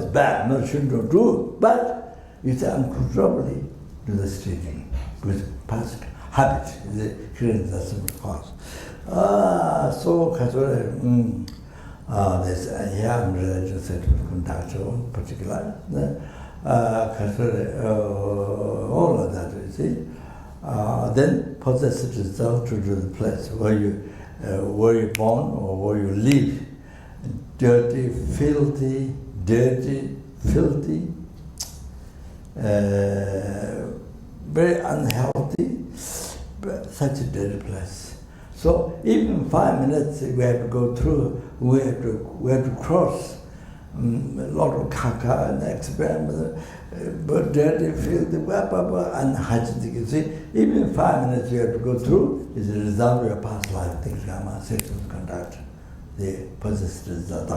bad, no shouldn't do, but you say uncontrollably do the stealing with past habit, the creating the simple cause. So this young religion set of conduct in particular, all of that, you see. Then possessive result to the place where you born or where you live. Dirty, filthy, very unhealthy, but such a dirty place. So even 5 minutes we have to go through, we have to cross a lot of caca and experiment, but dirty, filthy, unhygienic. You see, even 5 minutes you have to go through is the result of your past life, things karma, sexual conduct, the possessive result,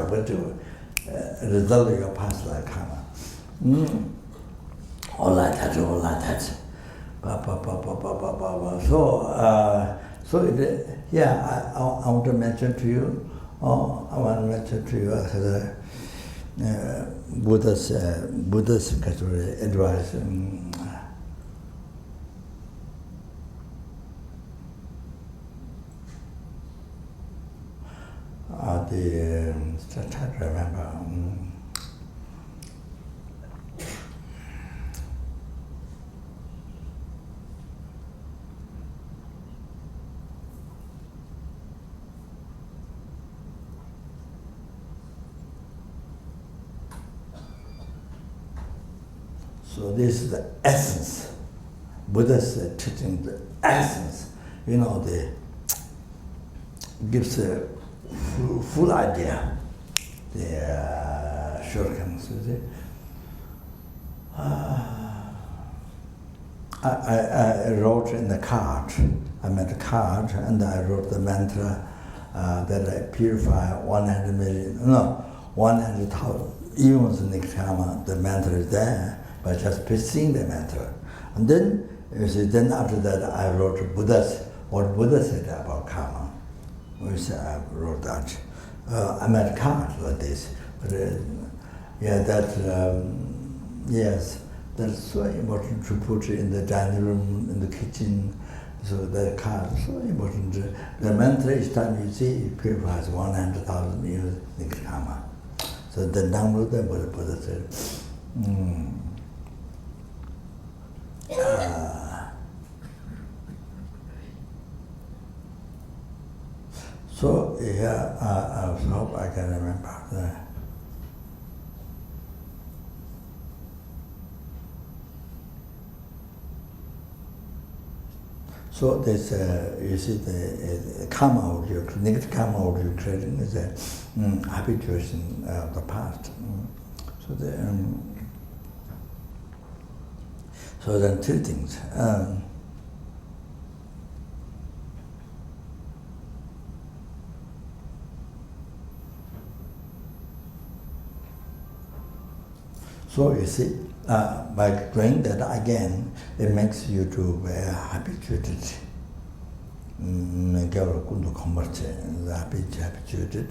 result of your past life karma. All like that. So I want to mention to you, Buddha's advice. Try to remember. So this is the essence. Buddha's teaching the essence. The gives a full idea. The shortcomings. You see. I wrote in the card. I made a card and I wrote the mantra that I purify 100,000. Even with the next karma, the mantra is there. By just seeing the mantra. And then, then after that I wrote what Buddha said about karma. I wrote that. I made a card like this. But yes, that's so important to put in the dining room, in the kitchen, So the karma is so important. The mantra each time you see it purifies 100,000 years negative karma. So then download the Buddha said, so yeah, I hope I can remember that. So this, you see, the karma of your negative karma of your creating is a habituation of the past. So then two things. So you see, by doing that again, it makes you to be habituated. Habituated.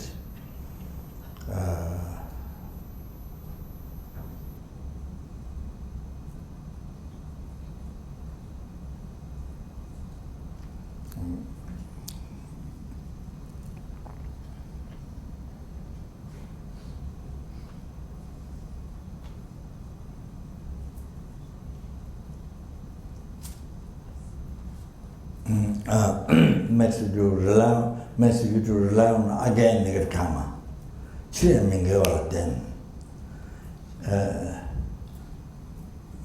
Makes you to rely on again negative karma. Then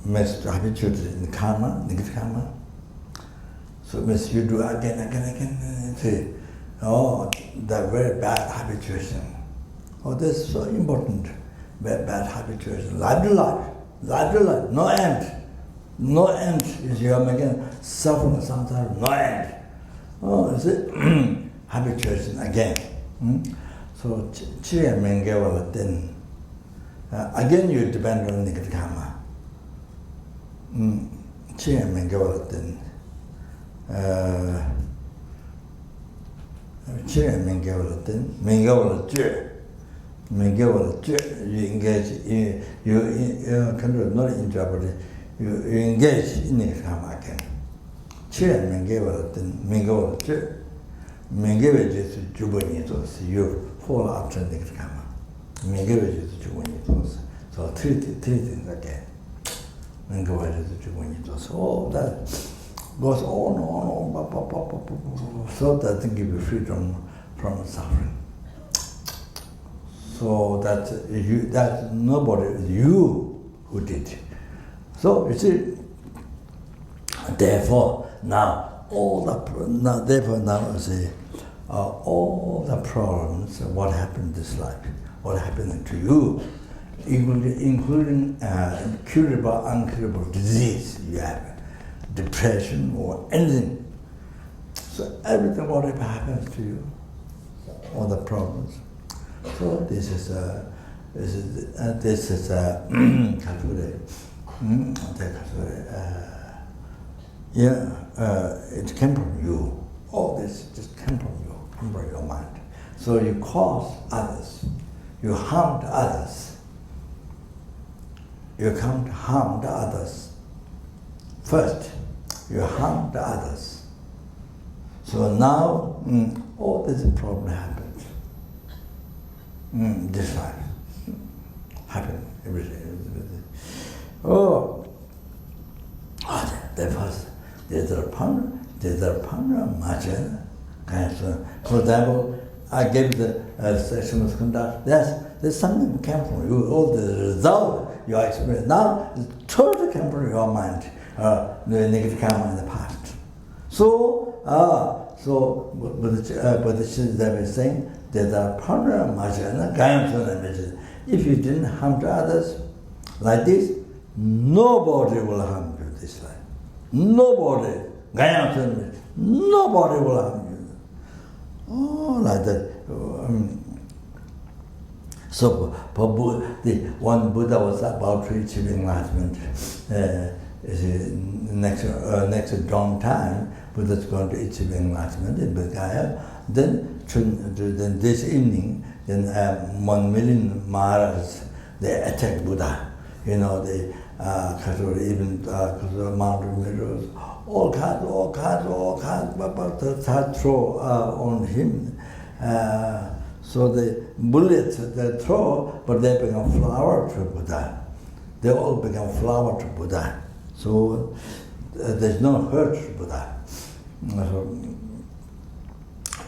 makes you habituated in karma, negative karma. So it makes you do again. See, oh, that very bad habituation. Oh, this is so important. Bad habituation. Life to life, no end. No end. You are making suffering sometimes, no end. Oh, is it habituation again? So, Chiya Mengevala then. Again, you depend on negative karma. Chiya Mengevala then. Chiya Mengevala then. Mengevala Chiya. Mengevala Chiya. You engage, you control, not interpret. You engage in negative karma again. Chiya Mengevala then. Mengevala Chiya. Mengevala is Jubanitos. You fall after negative karma. Mengevala is Jubanitos. So three things again. Mengevala is Jubanitos. Oh, that goes on. So that can give you freedom from suffering. So that nobody, you who did. So you see, therefore now all the problems, what happened in this life, what happened to you, including curable, uncurable disease you have, depression or anything. So everything, whatever happens to you, all the problems. So this is it came from you. All this just came from you, come from your mind. So you cause others, you harmed others. You come to harm the others. First, you harm the others. So now, all this problem happens. This life happen every day. There's a partner, macha. For example, I gave the sexual misconduct. There's something that came from you. All the result you experience now is totally came from your mind. The negative karma in the past. But the Siddha is saying there's a partner, macha. If you didn't harm to others like this, nobody will harm you this life. Nobody. Nobody will harm you. Oh, like that. So, one Buddha was about to achieve enlightenment. Next long time, Buddha's going to achieve enlightenment in Bulgaria. Then this evening, then 1 million Maharajs, they attack Buddha. You know, even mountain mirrors, all kinds, but they throw on him. So the bullets they throw, but they become flower to Buddha. They all become flower to Buddha. So there's no hurt to Buddha. So,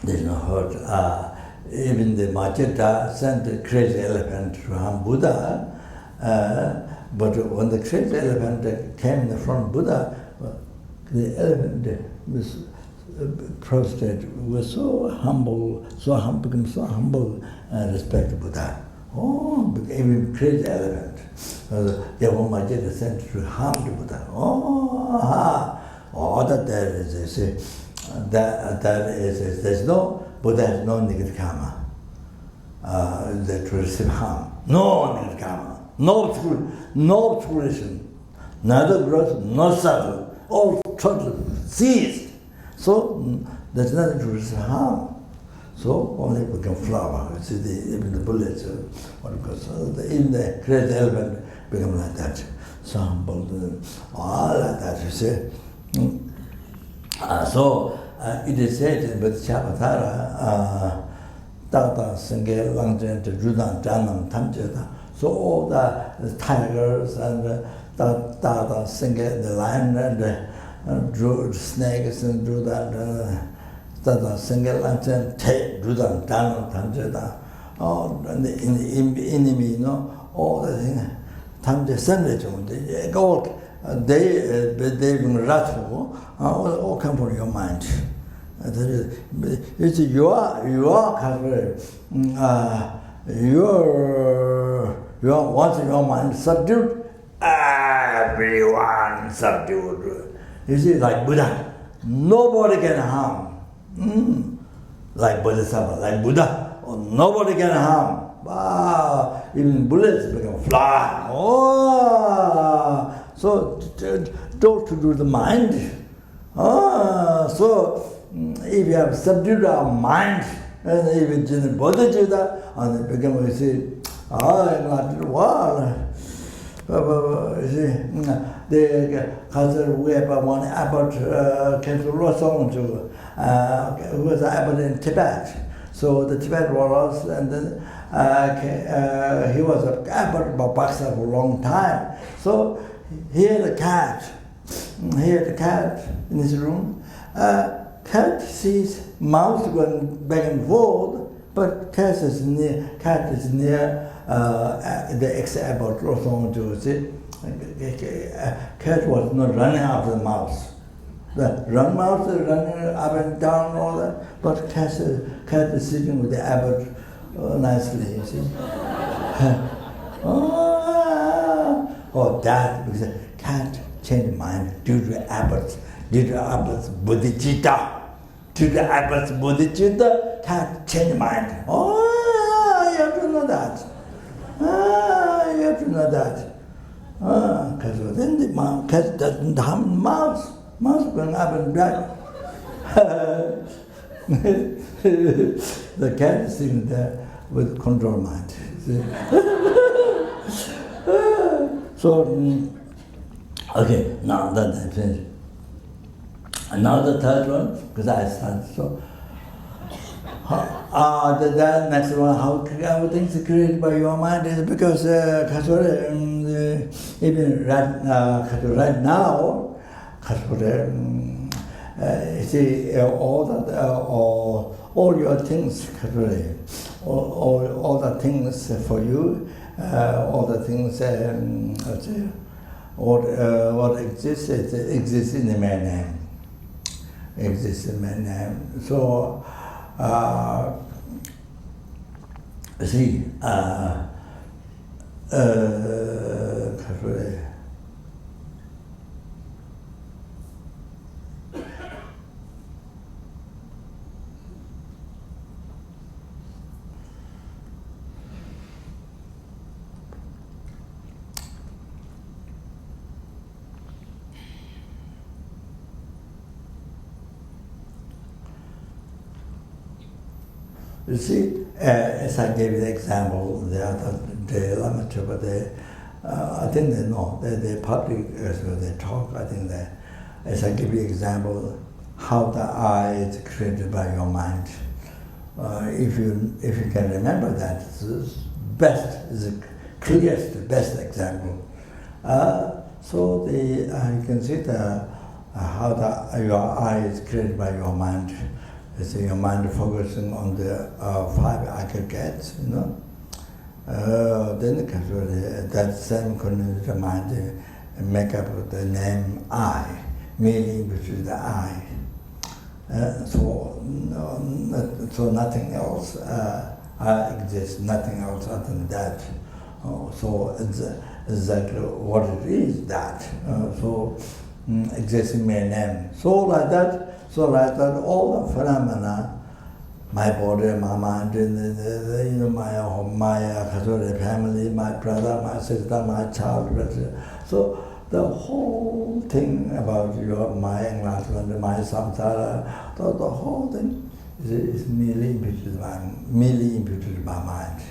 there's no hurt. Even the Majita sent the crazy elephant to harm Buddha, but when the crazy elephant came in front of Buddha, the elephant was prostrate, was so humble, became so humble and respect to Buddha. Oh, became a crazy elephant. The Majita sent to harm the Buddha. That there is, there's no, Buddha has no negative karma that will receive harm. No negative karma, no obscuration, neither growth, nor subtle, all total ceased. So there's nothing to receive harm. So only become flower. You see, even the bullets, even the crazy elephant become like that. So humble, all like that, you see. So it is said in Bodhisattva Tata Senge Langchen Rudan Janam Tamjeta. So all the tigers and Tata Senge, the lion and the snakes and Rudan Tata Senge Langchen Rudan Janam Tamjeta. And the enemy, you know, all the things. Tamje Sende, they go. They wrathful, all come from your mind. It's your once your mind subdued, everyone subdued. You see, like Buddha, nobody can harm. Like Bodhisattva, like Buddha, nobody can harm. Even bullets become fly. So don't to do the mind. So if you have subdued our mind, and if it's in the bodhicitta, and it becomes, you see, I'm not the world. You see, we have one abbot came to Losong who was an abbot in Tibet. So the Tibet warriors, and then he was an abbot of Baksa for a long time. So he had a cat. He had a cat in his room. Cat sees mouse going back and forth, but cat is near the ex-abbot Rosong to see. Cat was not running after the mouse. The mouse is running up and down, all that, but cat is sitting with the abbot nicely, you see. That because cat changed mind due to abbot's bodhicitta. Due to abbot's bodhicitta, cat changed mind. You have to know that. You have to know that. Because then the cat doesn't harm mouse. Mouse going up and back. The cat is sitting there with control mind. See? So, okay, now that I finished. And now the third one, because I started, so. The next one, how things are created by your mind is because even right now, you see, all your things, all the things for you, all the things, what exists, it exists in the man name. Exists in man name. So, see, you see, as I gave you the example the other day, Amitabha, I think they know. They public, so they talk. I think that, as I give you example, how the I is created by your mind. If you can remember that, it's the best, is the clearest, best example. So you can see how your I is created by your mind. It's your mind focusing on the 5 aggregates, you know. Then that same condition mind make up the name I, meaning which is the I. So nothing else exists, nothing else other than that. So it's exactly what it is, that. Existing mere name. So like that, all the phenomena, my body, my mind, my family, my brother, my sister, my child. So the whole thing about my enlightenment, my samsara, the whole thing is merely imputed by mind.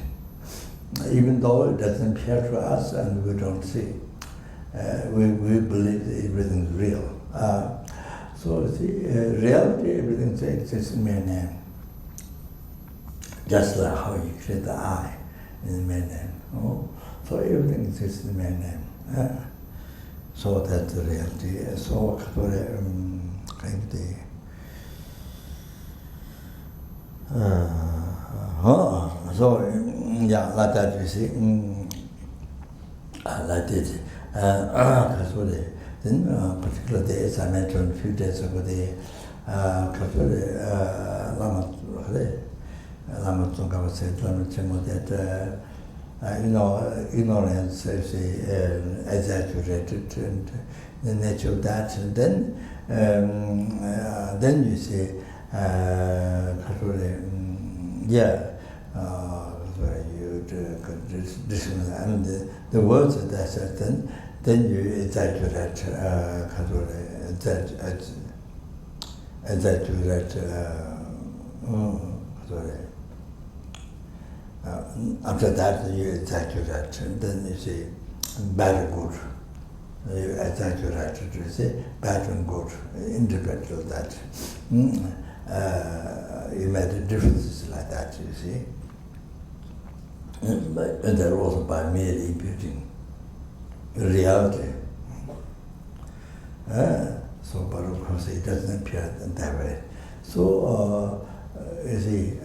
Even though it doesn't appear to us and we don't see, we believe that everything is real. So see, reality, everything exists in mere name. Just like how you create the I in mere name. So everything exists in mere name. So that's the reality. So yeah, like that you see. Like this. Then particular days I mentioned a few days ago, Lama Tsongkhapa said, Lama Chemo, that ignorance is exaggerated and the nature of that. And then you see, and the words that I said, then you exaggerate, after that you exaggerate, and then you see bad and good. You exaggerate, you see bad and good, individual that. You made differences like that, you see. And they're also by merely imputing reality. So, but of course it doesn't appear that way. So, you see,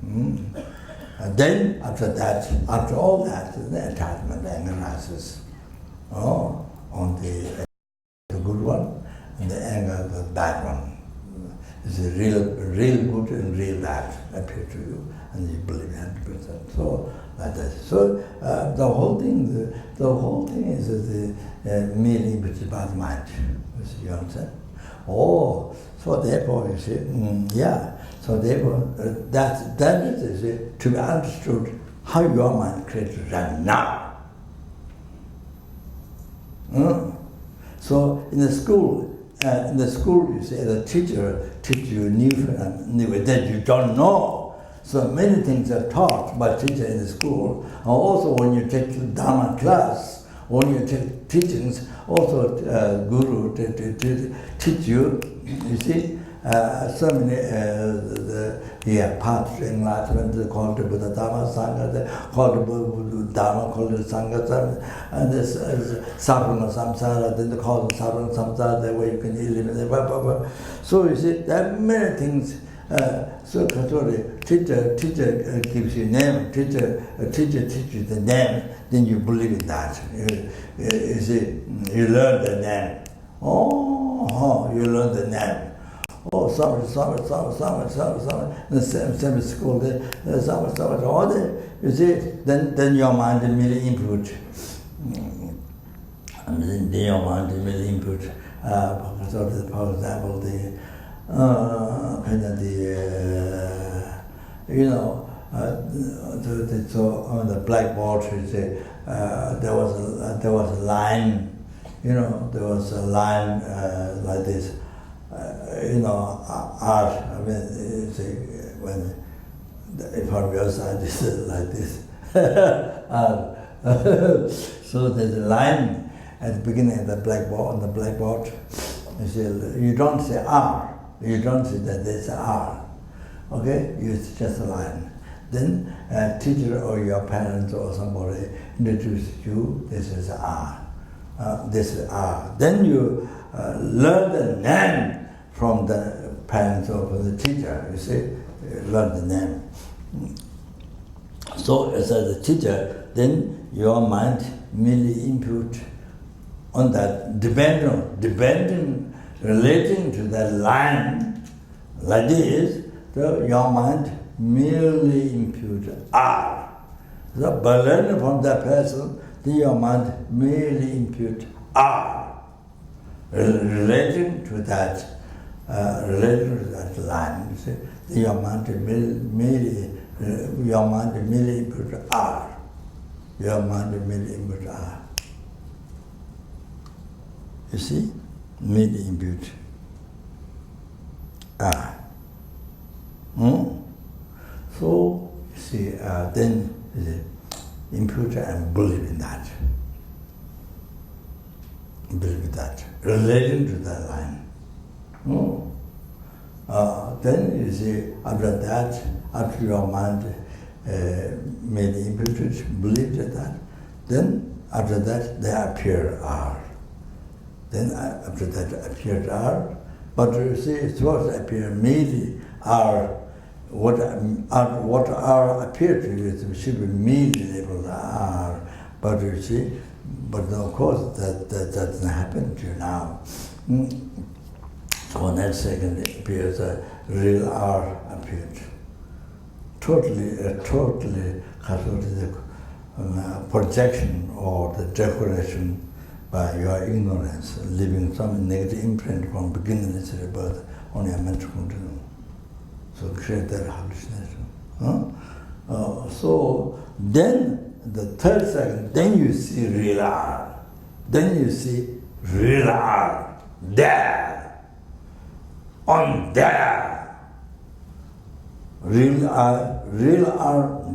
and then after all that, the attachment anger arises on the good one and the anger the bad one. It's a real good and real bad appear to you, and you believe 100%. So like that. So the whole thing is merely imputed by the mind. You understand? So therefore you see, So therefore that is to be understood how your mind created right now. So in the school you see the teacher teaches you new that you don't know. So many things are taught by teacher in the school. And also when you take the Dharma class, when you take teachings, also Guru teach you, you see, so many paths in enlightenment called the Buddha Dharma Sangha, called the Buddha Dharma, called the Sangha, and this suffering of samsara, then the cause of suffering of samsara, that way you can eliminate, blah, blah, blah. So you see, there are many things. So teacher gives you name, teacher teaches the name, then you believe in that. You see, you learn the name. You learn the name. Summer, the same school, summer, all that. You see, then your mind immediately input. And then your mind immediately input. For example, so on the blackboard, there was a line, there was a line like this. Art, I mean, when from your side, this is like this. So there's a line at the beginning of the blackboard, on the blackboard. You don't say R. You don't say that there's R. Okay? It's just a line. Then a teacher or your parents or somebody introduces you, this is R. This is R. Then you learn the name from the parents or from the teacher. You see, learn the name. So as a teacher, then your mind merely input on that, depending, relating to that line, like this, so your mind merely impute R. So by learning from that person, then your mind merely impute R, relating to that line. You see, then your mind merely impute R. Your mind merely impute R. You see, merely impute R. So, you see, then you see, impute and believe in that. Believe in that, relating to that line. Then you see, after that, after your mind made impute, believed that, then after that there appear R. Then after that appeared R, but you see, it's supposed to appear immediately R. What R appeared to you should be immediately able to R. But you see, but of course that doesn't happen to you now. So next second it appears a real R appeared. Totally projection or the decoration by your ignorance, leaving some negative imprint from beginning of the birth on your mental continuum. So create that hallucination. So then the third second, then you see real R. Then you see real R there, on there. Real R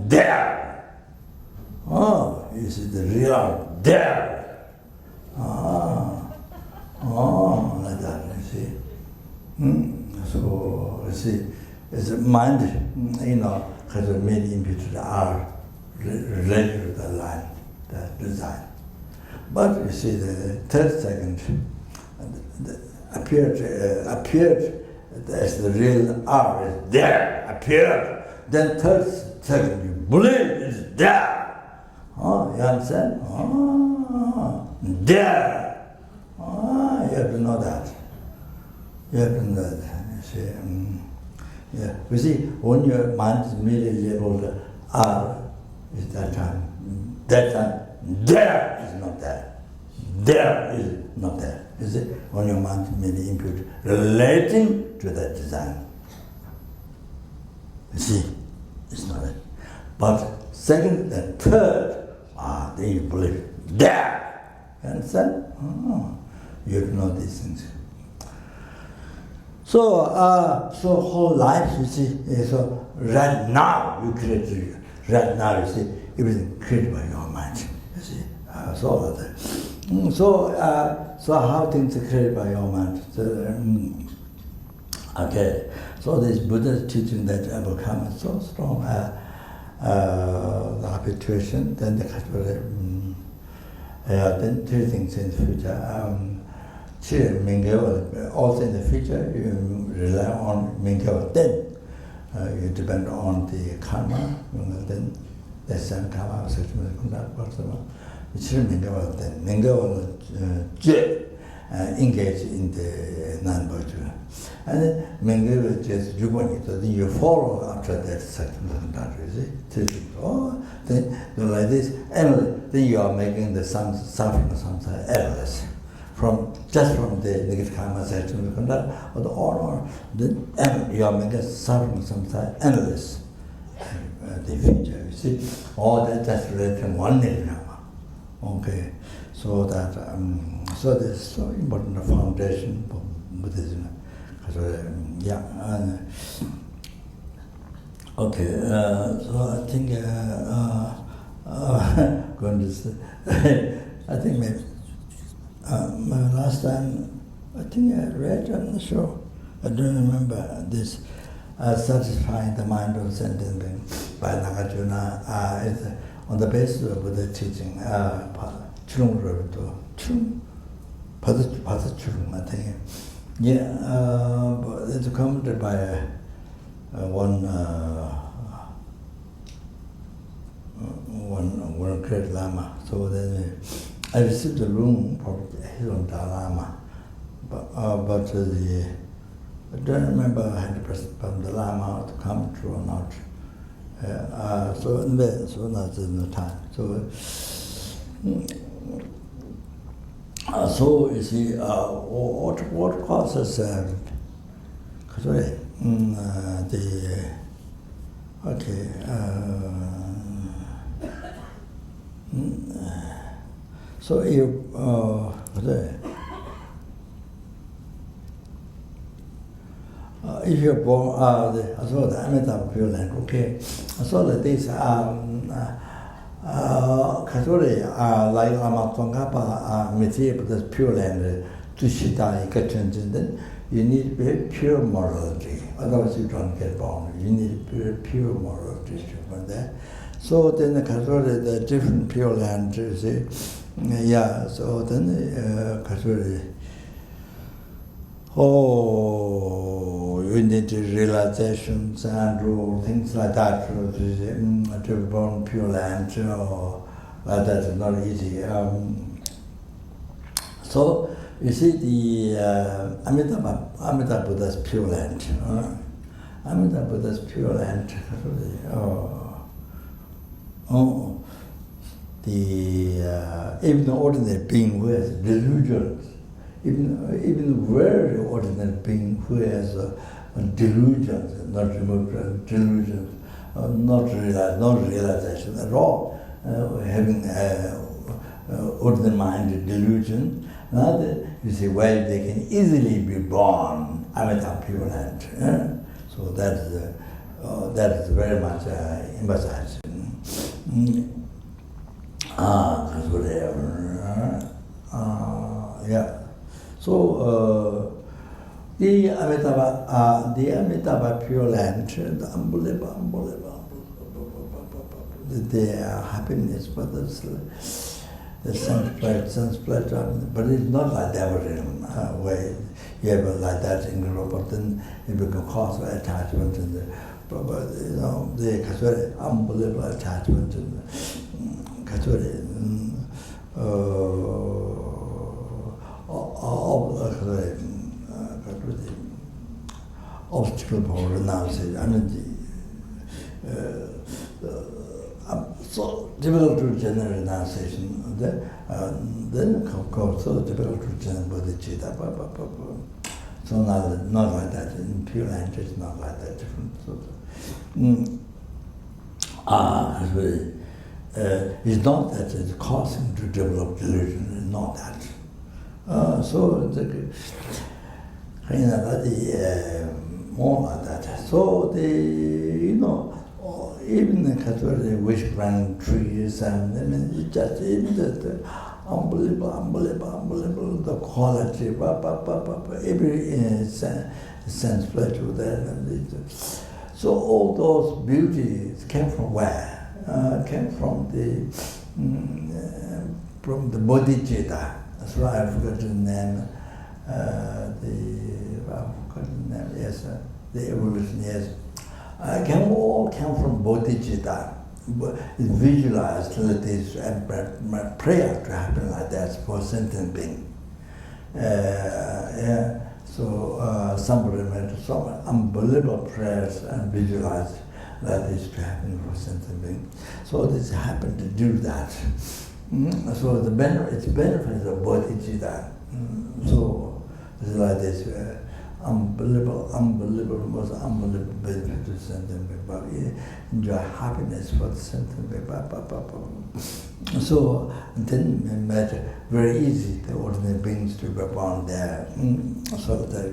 there. Oh, you see the real R there. Like that, you see. So, you see, it's mind, has a made imputed R related to the line, that design. But you see, the third second appeared as the real R is there, appeared. Then third second, you believe it's there. You understand? There. You have to know that. You have to know that. You see, yeah. You see, when your mind is merely labeled R, is that time. That time, there is not there. There is not there. You see, when your mind is merely impute relating to that design. You see, it's not it. But second and third, then you believe there. You understand? You have to know these things. So whole life, you see, so right now you create, right now you see, everything created by your mind. You see, so how things are created by your mind? Okay, so this Buddha's teaching that become so strong, the habituation, then the then three things in the future. Also in the future, you rely on Mingyao. Then you depend on the karma. Then the same karma, then engage in the non-virtue. And then Mingyao just so then you follow after that section. You see? Then like this, and then you are making the suffering of samsara endless. Just from the negative karma section, or the honor, then you are making suffering of samsara endless. The future, you see, all that just related to one negative karma. Okay, so that so this is so important foundation for Buddhism. Okay, so I think going to say, I think maybe last time, I think I read on the show, I don't remember this, satisfying the mind of sentient being by Nagarjuna is on the basis of Buddha teaching, Chulung Rabbito, Chulung, Pada Chulung, I think. Yeah, but it's commented by one great Lama. So then I received a room from his own Lama, but I don't remember 100% from the Lama to come true or not. So that's in the time. So you see, what causes so if you're born, I saw the Amitabha Pure Land, okay. I saw that this like Lama Tsongkhapa Amitabha, that's Pure Land, Tushita, then you need very pure morality, otherwise you don't get born. You need very pure morality from there. So then the different Pure Land, you see, yeah, so then you need realizations and things like that to be born Pure Land, or like that is not easy. So you see the Amitabha Buddha's Pure Land. Amitabha Buddha's Pure Land. Even the ordinary being who has delusions, even very ordinary being who has delusions, not removed delusions, not realization at all, having ordinary mind delusion. Now you see why they can easily be born Amitabha Pure Land. So that is very much emphasized. Yeah. So the Amitabha Pure Land, the unbelievable, the happiness, but the sense pleasure, but it's not like that where you have like that in Europe, but then it becomes cause of attachment and the unbelievable attachment and obstacle for renouncing. I mean, so difficult to generate renunciation. Then of course, so difficult to generate bodhicitta. So not like that. In Pure Land, it's not like that. Different. It's not that it's causing to develop delusion. It's not that. So more like that. So even the wish-granting trees and it's just even that unbelievable the quality, every sense pleasure there. So all those beauties came from where? Came from the bodhicitta. That's why I forgot the name. Yes, the evolution. Yes, all came from bodhicitta. It's visualized that this prayer to happen like that for sentient being. So somebody made some unbelievable prayers and visualized that is to happen for sentient being. So this happened to do that. So it's benefits of bodhicitta. So it's like this unbelievable, most unbelievable benefit to sentient being. But enjoy happiness for the sentient being. So then it made it very easy the ordinary beings to be born there. So the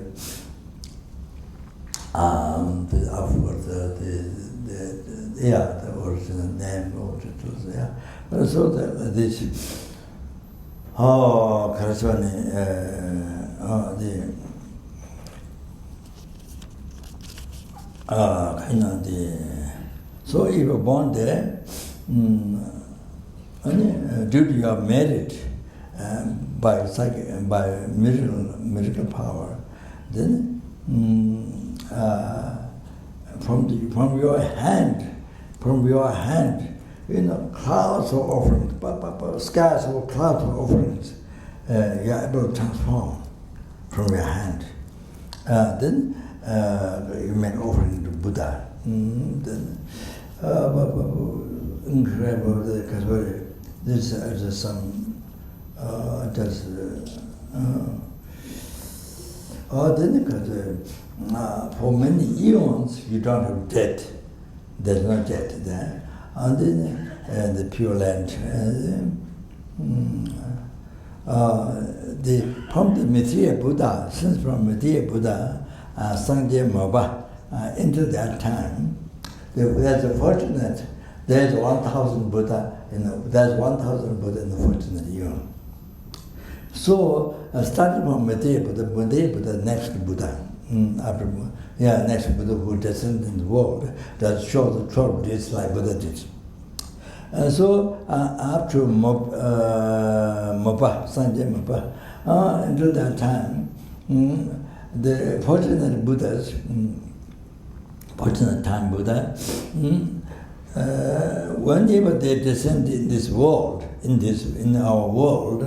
the original name or titles, yeah. But so this, Karaswani, so if you're born there, due to your merit, by miracle power, then from your hand, clouds of offerings, skies of clouds of offerings, you are able to transform from your hand. Then you make offering to Buddha. Then incredible, because this is some then because for many eons you don't have death. There's no death there. And then the Pure Land. From the Maitreya Buddha, since from Maitreya Buddha, Sangye Moba, into that time, there's a fortunate, there's 1,000 Buddha, there's 1,000 Buddha in the fortunate eon. So, starting from Maitreya Buddha, next Buddha, next Buddha who descended in the world, that shows the 12 deeds like Buddha did. So, up to Mopa, Sanjay Mopa, until that time, the fortunate Buddhas, fortunate time Buddha, whenever they descend in this world, in our world,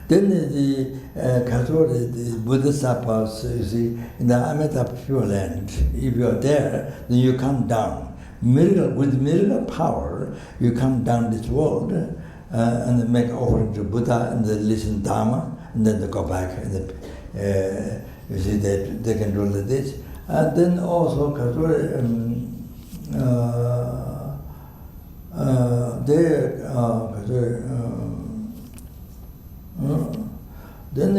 then the Bodhisattvas, you see, in the Amitabha Pure Land, if you are there, then you come down. With miracle power, you come down this world and make offering to Buddha and then listen Dharma, and then they go back. And you see, they can do like this. And then also, then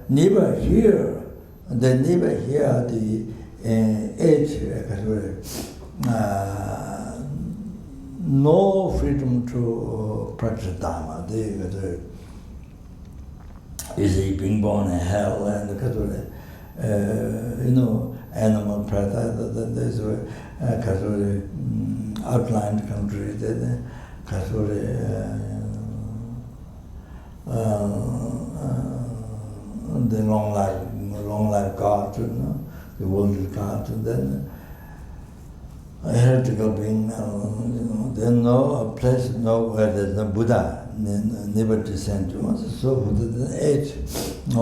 never hear the age, no freedom to practice Dharma. Is being born in hell and animal paradise. There's outlined country. The long life God, the world is God, and then a heretical being, there's no place, where there's no Buddha, never descend to us. So the age, they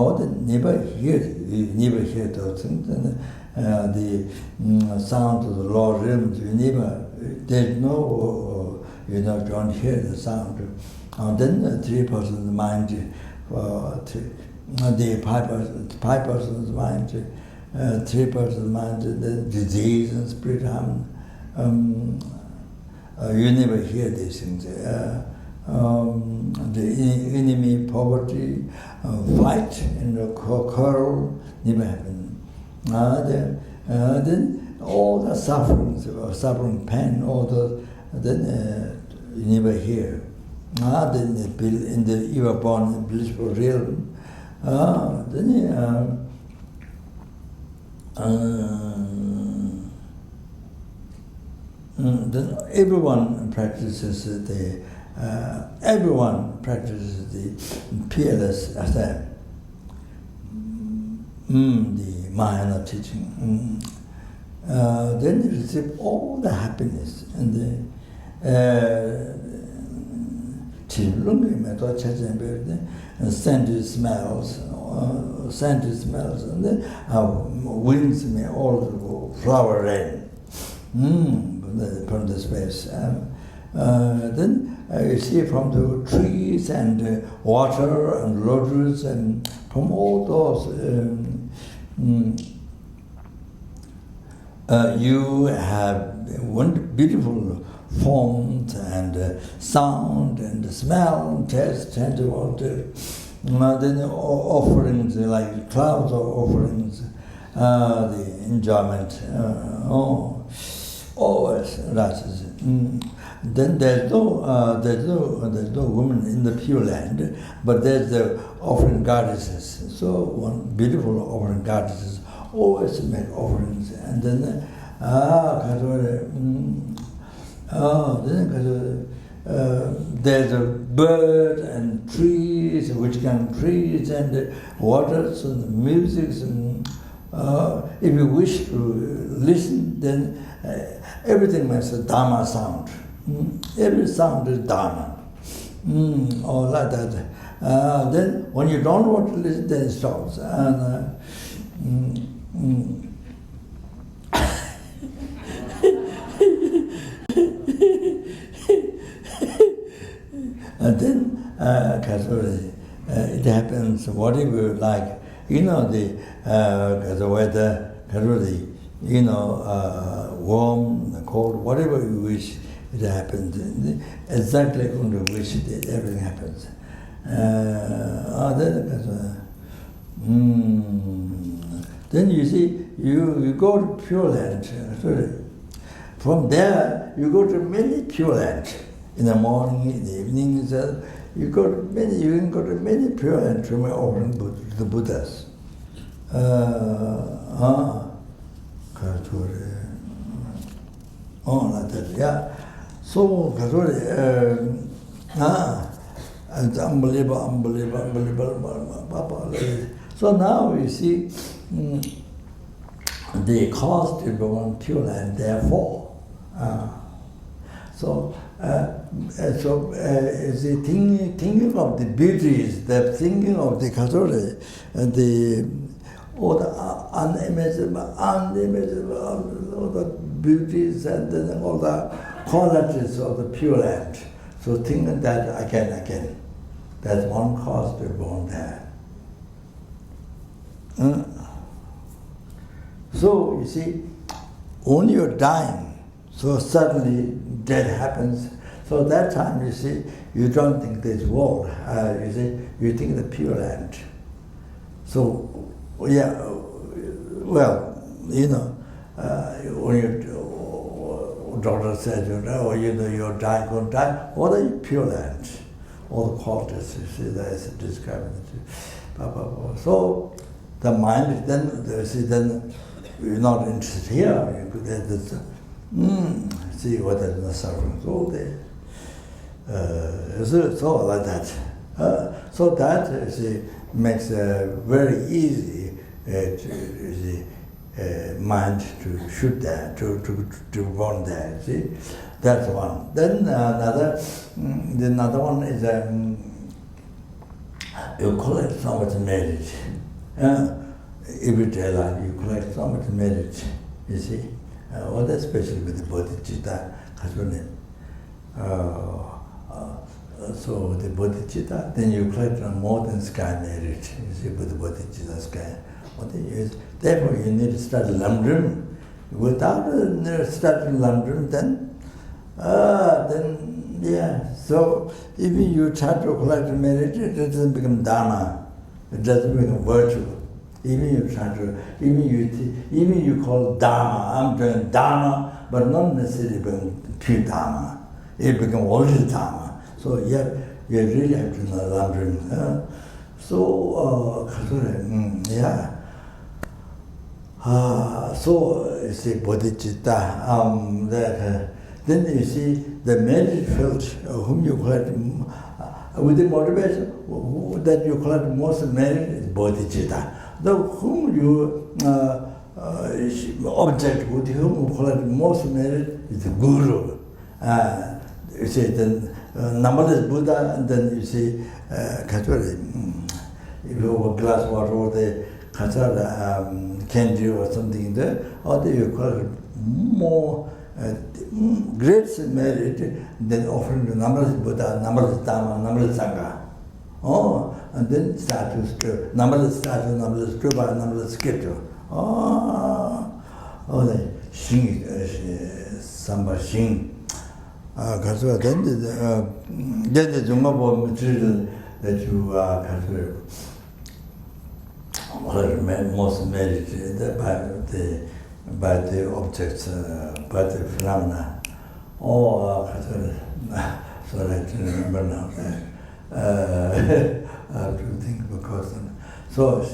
never hear those things. And the sound of the Lord realms, there's no, don't hear the sound. And then the 3% mind, the 5% mind, 3% mind, the disease and spirit harm. You never hear these things. The enemy, poverty, fight, and quarrel never happen. Then all the suffering, pain, all those, then you never hear. Then you were born in blissful realm. Then everyone practices the peerless ascent, the Mahayana teaching. Then you receive all the happiness and the scented smells, and then winds may all flower rain from the space. Then you see from the trees and water and lotus, and from all those you have one beautiful forms and sound and smell, taste, tangible. Then offerings like clouds of offerings, the enjoyment. Always rises. Then there's no woman in the Pure Land, but there's the offering goddesses. So one beautiful offering goddesses always make offerings, and then there's a bird and trees, which kind of trees, and waters and music. And if you wish to listen, then everything makes a Dharma sound. Every sound is Dharma. Or like that. Then when you don't want to listen, then it stops. And then it happens whatever you like. You know, the weather, warm, cold, whatever you wish, it happens. Exactly when you wish it, everything happens. Then you see, you go to Pure Land. From there, you go to many Pure Land. In the morning, in the evening, you can go to many Pure Land to offering to the Buddhas. Like that, yeah. So, it's unbelievable. So now you see, the cost to go on Pure Land, therefore. Thinking of the beauties, the thinking of the Kasuri, all the unimaginable, all the beauties and then all the qualities of the Pure Land. So thinking that again. That's one cause to go on there. So you see, when you're dying, so suddenly death happens. So that time, you see, you don't think this world. You see, you think the Pure Land. So, yeah, well, when your doctor says, you're dying, going to die, what are you Pure Land? All the qualities, you see, that's describing it. So, the mind, then you're not interested here. You could see what is the suffering. So so like that. So that makes very easy mind to shoot there, to go on there. See, that's one. Then another one is you collect so much merit. Everyday life you collect so much merit. You see. Especially with the bodhicitta husband. So the bodhicitta, then you collect more than sky merit. You see, with the bodhicitta sky. Therefore, you need to start lamdrim. Without starting lamdrim, then yeah. So even you try to collect merit, it doesn't become dharma. It doesn't become virtue. Even you call Dharma, I'm doing Dharma, but not necessarily pure Dharma. It becomes only Dharma. So you really have to know Lamdrim. Yeah. So you see bodhicitta. Then you see the merit felt whom you collect with the motivation that you collect most merit is bodhicitta. The whom you object with whom you collect most merit is the guru. You see the numberless Buddha, and then you see if you have a glass of water or the candy or something there, or you collect more great merit than offering to numberless Buddha, numberless Dhamma, numberless Sangha. And then statues, numberless statues, numberless stupa, numberless sculpture. The Shin, Samba Shin. Then the Jungabo material that you most meditated by the objects, by the phenomena. Or, sorry, I don't remember now. I have to think because so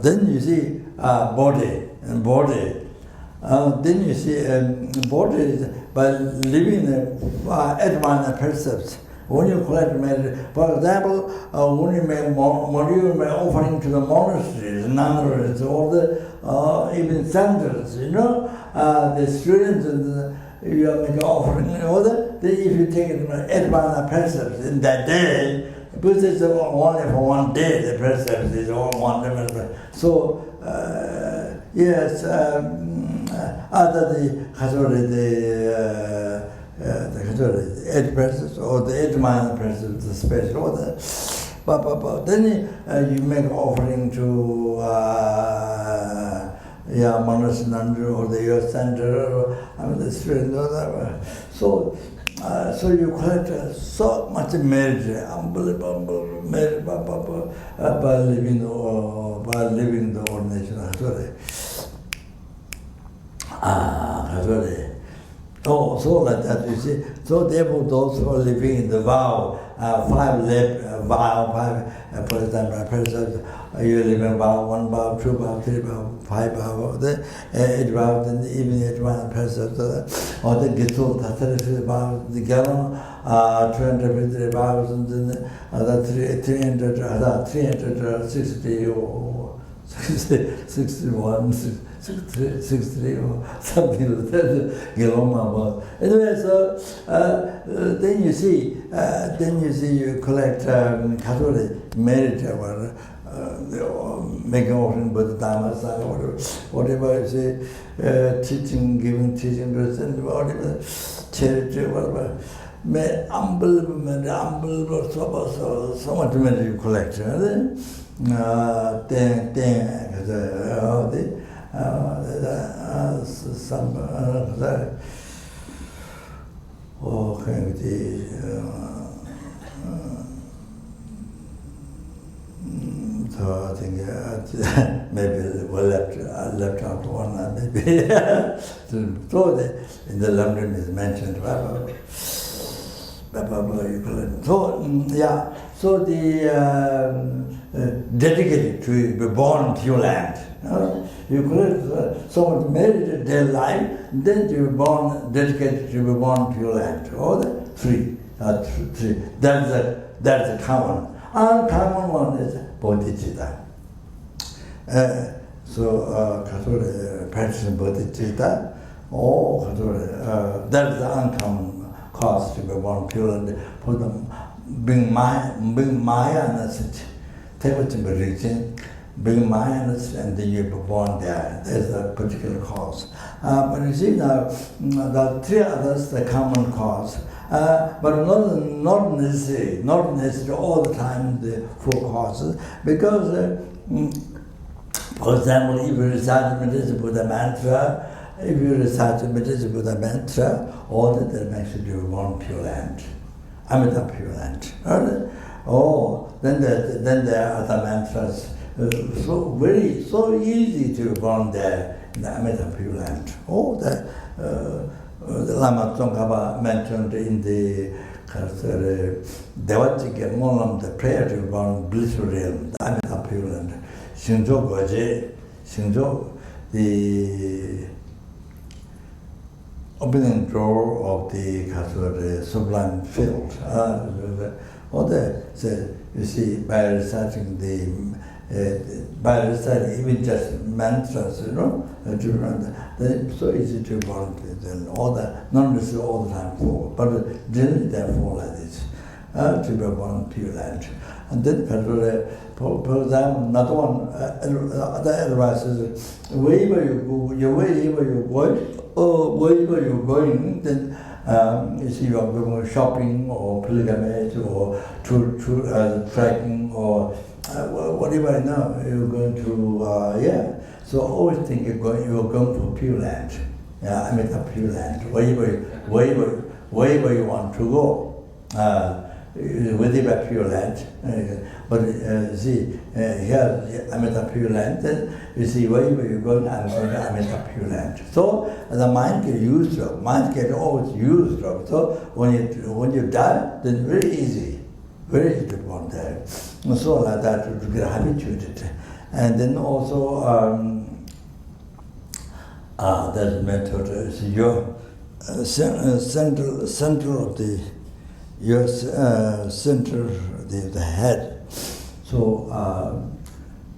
then you see body and body. Then you see body by living advanced precepts. When you collect meditation, for example, when you make offering to the monasteries, nuns, all the even centers, the students, you are making offering, all that. Then if you take advanced precepts in that day, because it's only for one day, the precepts is all one day. So yes, other the 8 precepts or the 8 minor precepts, the special order. But then you make offering to monastery or the youth center or the student or whatever. So you collect so much merit, unbelievable merit by living the ordination. So like that, you see. So therefore, those who are living in the vow, 5 vow, for example, you live in vow, 1 vow, 2 vow, 3 vow, 5 vow, 8 vow, then even 8 vow, or the Gitu, the 33 vows, the Gallon, 250 vows, and then other 360 or 61, 63 or something like that. Anyway, so then you see you collect Catholic merit, making offering Buddha Dharma, whatever you say, teaching, giving teaching, whatever, charity, whatever. Unbelievable, so much money you collect. So I think maybe I left out one, maybe. So in the London is mentioned. So the dedicated to be born to your land. You could someone married their life, then you were born dedicated to be born to your land. All the three. That's a common. Uncommon one is bodhicitta. So practicing bodhicitta, that's the uncommon cause to be born pure and for them being Maya take it to be religion, bring minds, and then you were born there. There's a particular cause. But you see now, the 3 others, the common cause, but not necessarily all the time the 4 causes, because, for example, if you recite the Meditative Buddha mantra, all that makes you born pure land, Amitabha pure land. Then there are other mantras. So easy to born there in the Amitabha pure land. The Lama Tsongkhapa mentioned in the Devachika Molam, the prayer to be born blissful realm, the Amitabha pure land. Shingzhou Goje, the opening door of the sublime field. You see, by reciting even just mantras, they're so easy to volunteer. Then not necessarily all the time 4, but generally there are 4 like this, to be born pure land. And then, for example, another one, other advice is, wherever you're going, then you see you are going shopping or pilgrimage or trekking or whatever you're going to, So always think you're going for pure land. Amitabha pure land, wherever you want to go. Vedika Pure Land. But see, here Amitabha Pure Land, then you see wherever you go, I'm going to Amitabha Pure Land. So the mind gets used to it. Mind gets always used to it. So when you die, then very easy to go on there. So like that to get habituated. And then also there's a method is your central of the your center of the head. So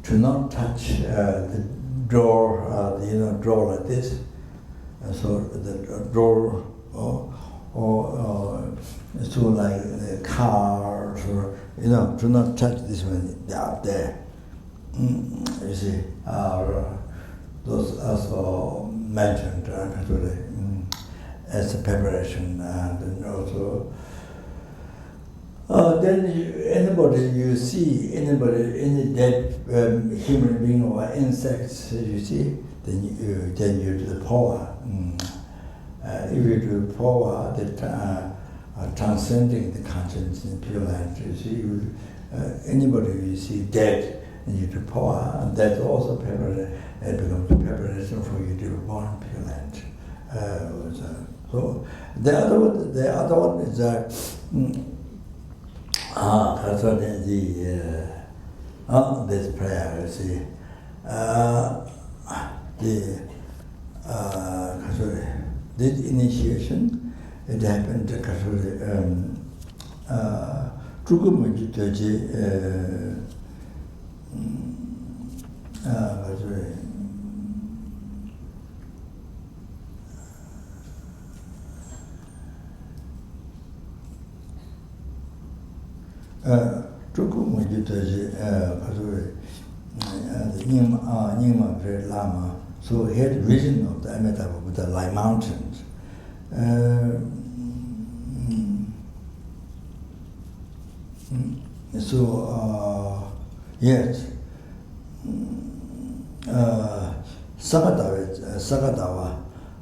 to not touch the door, drawer like this. So the drawer or so like the car, or do not touch this one out there. You see, those also mentioned actually as a preparation, and then also then any dead human being or insects you see, then you do the power. If you do power, that transcending the conscience in Pure Land, you see, anybody you see dead, and you do power, and that's also preparation. It becomes preparation for you to be born in Pure Land. So the other one is this prayer. You see, this initiation, it happened Lama, so he had a vision of the Amitabha Buddha like mountains. Yes, Sakadawa,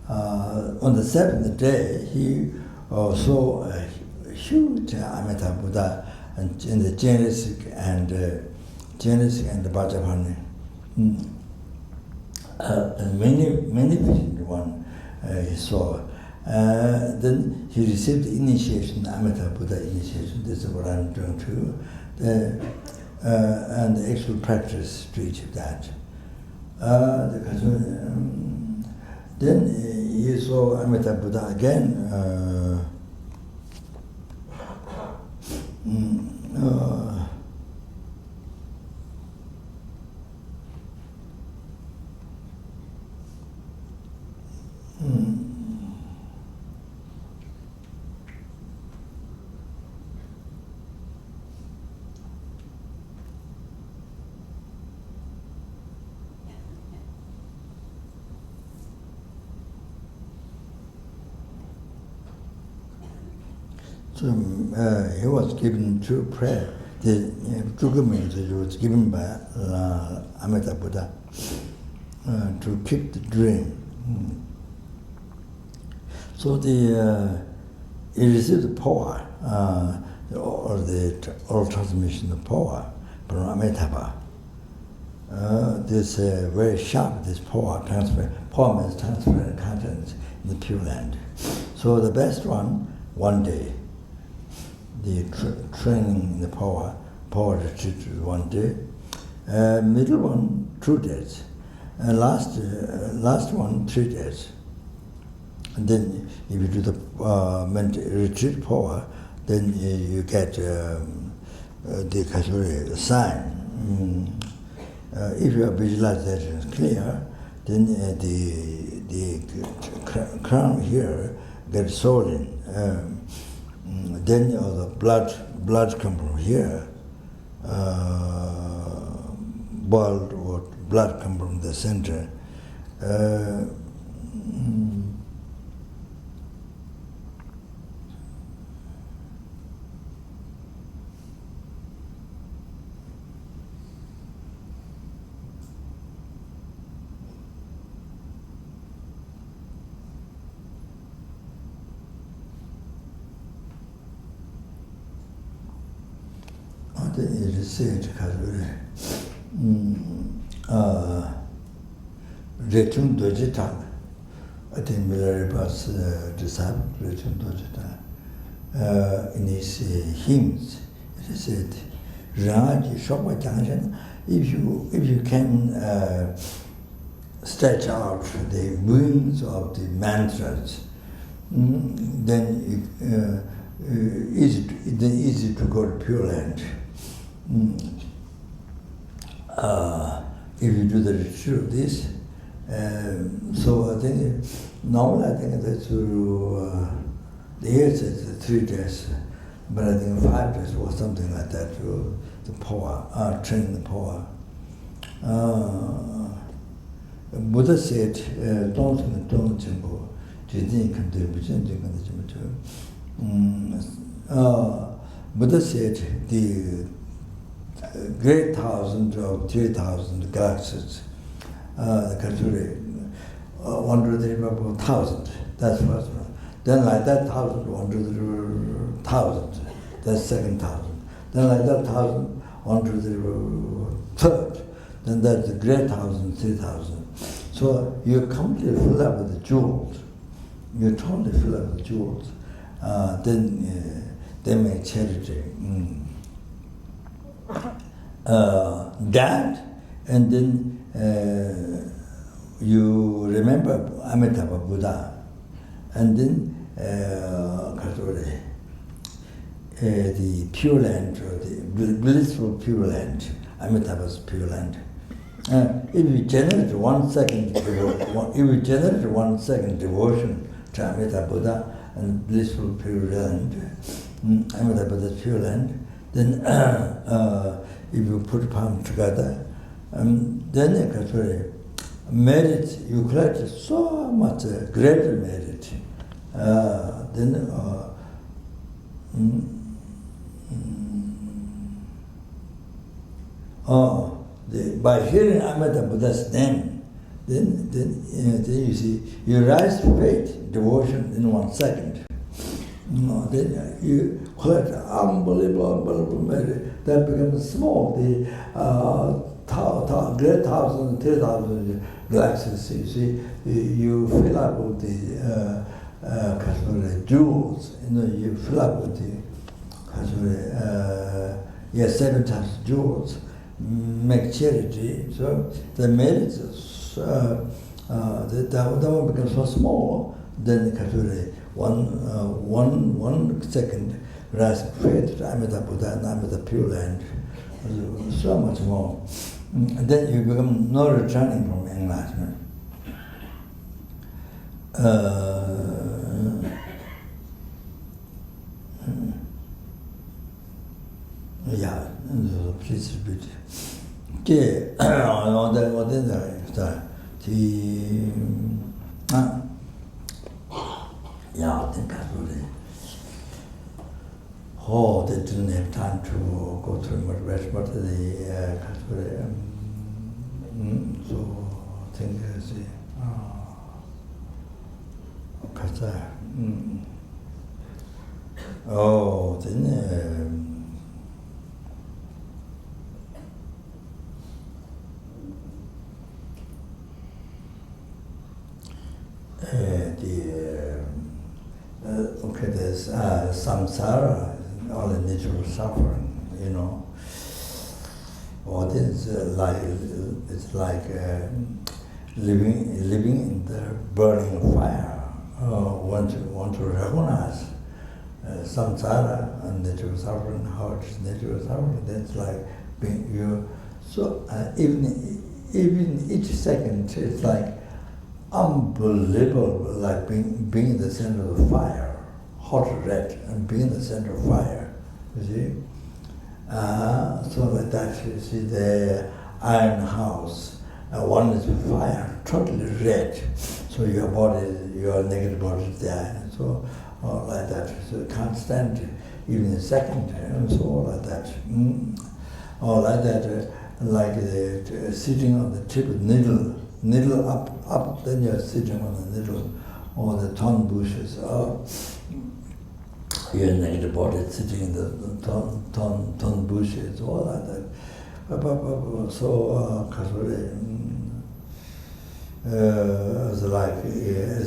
on the seventh day, he saw a huge Amitabha Buddha in the Genesis and Bhajapani. And many visions one he saw. Then he received the initiation, Amitabha Buddha initiation. This is what I'm doing too. And the actual practice to achieve that. Then he saw Amitabha Buddha again. So he was given two prayer. The Drugamita was given by Amitabha Buddha to keep the dream. So he received the power, or the oral transmission of power from Amitabha. This very sharp, this power transfer. Power means transparent contents in the Pure Land. So the best one day. The training in the power retreat is 1 day. Middle one, 2 days. And last one, 3 days. And then if you do the retreat power, then you get the sign. If your visualization is clear, then the crown here gets swollen. Then the blood comes from here, boiled or blood comes from the center. it is said, Retum Dojita, I think Milarepa's disciple, Retum Dojita, in his hymns, it is said, Raji Shokwa Jangshan, if you can stretch out the wings of the mantras, then easy to go to Pure Land. If you do the retreat of this, so I think normally I think that's the years is 3 days, but I think 5 days or something like that to the power, train the power. Buddha said, don't jimbo, Buddha said the great 1,000 or 3,000 galaxies, the country, 1 to 3 about 1,000. That's first one. Then like that 1,000, 1 to 1,000. That's second 1,000. Then like that 1,000, 1 to the third. Then that's the great 1,000, 3,000. So you completely fill up with the jewels. You totally fill up with jewels. Then they make charity. That, and then you remember Amitabha Buddha, and then the Pure Land, or the blissful Pure Land, Amitabha's Pure Land. If you generate 1 second, devotion to Amitabha Buddha and blissful Pure Land, Amitabha Buddha's Pure Land, then if you put palm together, then merit, you collect so much greater merit. By hearing Amitabha Buddha's name, then you see, you rise to faith, devotion in 1 second. Then you collect unbelievable merit that becomes small. The great 1,000, 3,000 galaxies, you see, you fill up with the jewels. You fill up with the 7 times jewels. Make charity. So the merit, that one becomes so small. Then the one second rise of faith to Amitabha Buddha and Amitabha Pure Land, so much more. And then you become no returning from enlightenment. Yeah, please repeat. Yeah, I think I really. Oh, they didn't have time to go through much rest, but so I think then there's samsara, all the natural suffering, Or it's like living in the burning fire. Want to recognize samsara and natural suffering, how it is natural suffering. That's like being you. So even each second, it's like unbelievable, like being in the center of the fire, hot red, and being in the center of fire. You see. So like that, you see the iron house. One is fire, totally red. So your body, your naked body is there. So like that. So you can't stand even a second. And so like that. Or like that, like sitting on the tip of needle up. Then you're sitting on the needle, or the thorn bushes. your naked body sitting in the thorn bushes, all like that. So, it's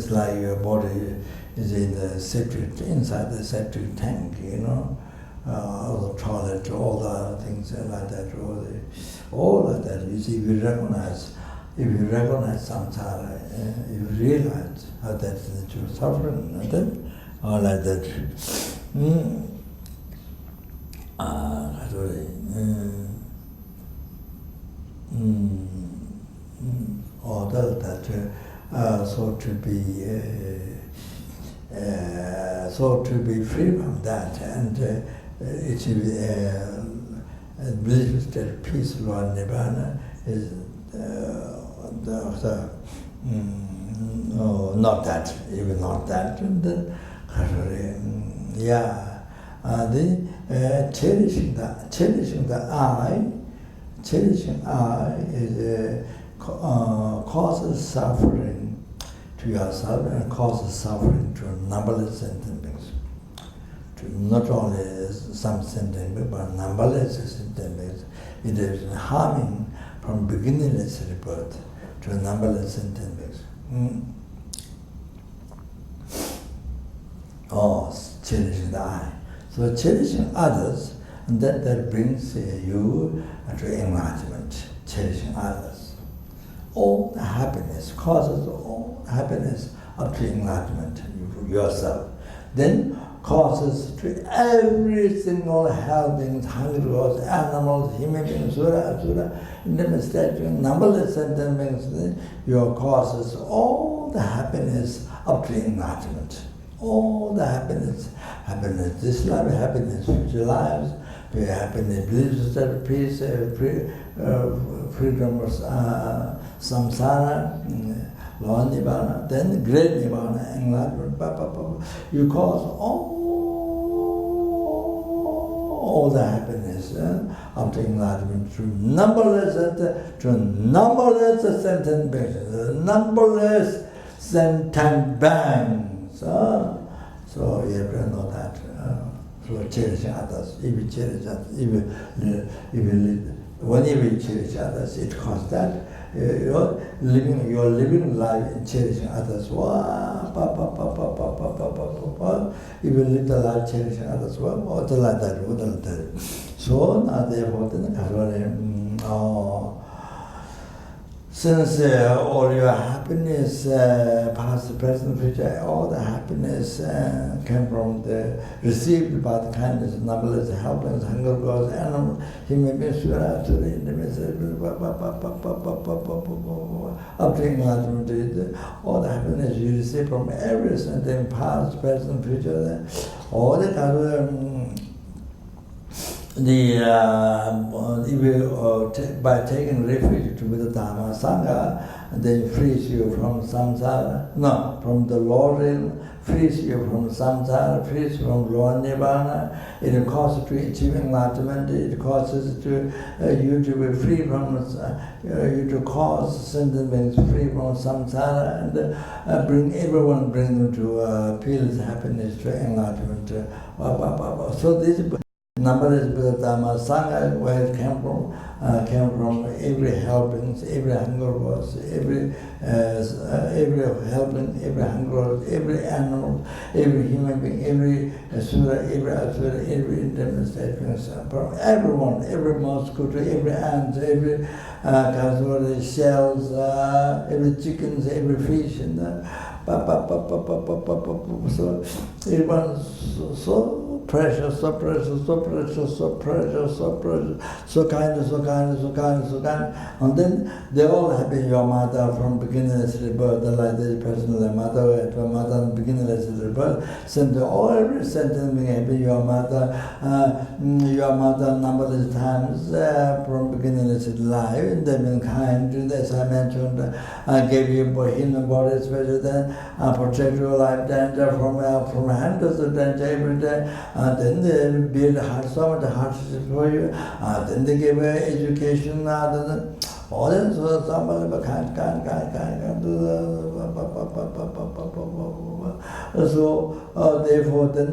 like your body is in the inside the septic tank, all the toilet, all the things like that, all like that. You see, if you recognize samsara, you realize how that's the true suffering, and then all like that. Or that so to be free from that, and it should be bliss state, peaceful and nibbana is no, not that, even not that. And the cherishing the I is causes suffering to yourself and causes suffering to numberless sentient beings. To not only some sentient beings, but numberless sentient beings. It is harming from beginningless rebirth to numberless sentient beings. Cherishing the I. So cherishing others, and that brings you to enlightenment. Cherishing others. All the happiness causes all happiness up to enlightenment yourself. Then causes to every single helping, hungry, animals, human beings, sura, asura, numberless sentient beings, your causes all the happiness up to enlightenment. All the happiness, this life, happiness, future lives, happiness, bliss, peace, freedom of samsara, Lord Nibbana, then great Nibbana, enlightenment, you cause all the happiness up to enlightenment through numberless sentient beings, numberless sentient beings. So you have to know that. So cherishing others, if you cherish others, whenever you cherish others, it causes that. You're living life in cherishing others. If you live the life cherishing others, like that. So now therefore, since all your happiness, past, present, future, all the happiness came from received by the kindness of numberless helpers, hunger gods, animals, human beings, up to enlightenment, all the happiness you receive from every sentient, past, present, future, all the kind of by taking refuge to the Dhamma Sangha, then frees you from samsara, from the Lord realm, frees you from samsara, frees you from Lord Nibbana. It causes to achieve enlightenment, it causes to you to be free from, you to cause sentient beings free from samsara, and bring them to peace, happiness, to enlightenment. So this numberless Dhamma Sangha, where it came from every helping, every hunger was, every helping, every hunger, every animal, every human being, every sura, every asura, every intermittent, from everyone, every mosquito, every ant, every shells, every chickens, every fish, and so it was so precious, so precious, so precious, so precious, so precious, so kind, so kind, so kind, so kind. And then they all have been your mother from beginningless rebirth, like this person, the mother, beginningless rebirth, sent all every sentence being have been your mother numberless times from beginningless life, and they've been kind, as I mentioned, gave you human body, especially then, protect your life danger from hundreds of danger every day. Then they build so much hardships for you. Then they give education. all that so somebody can't do so therefore then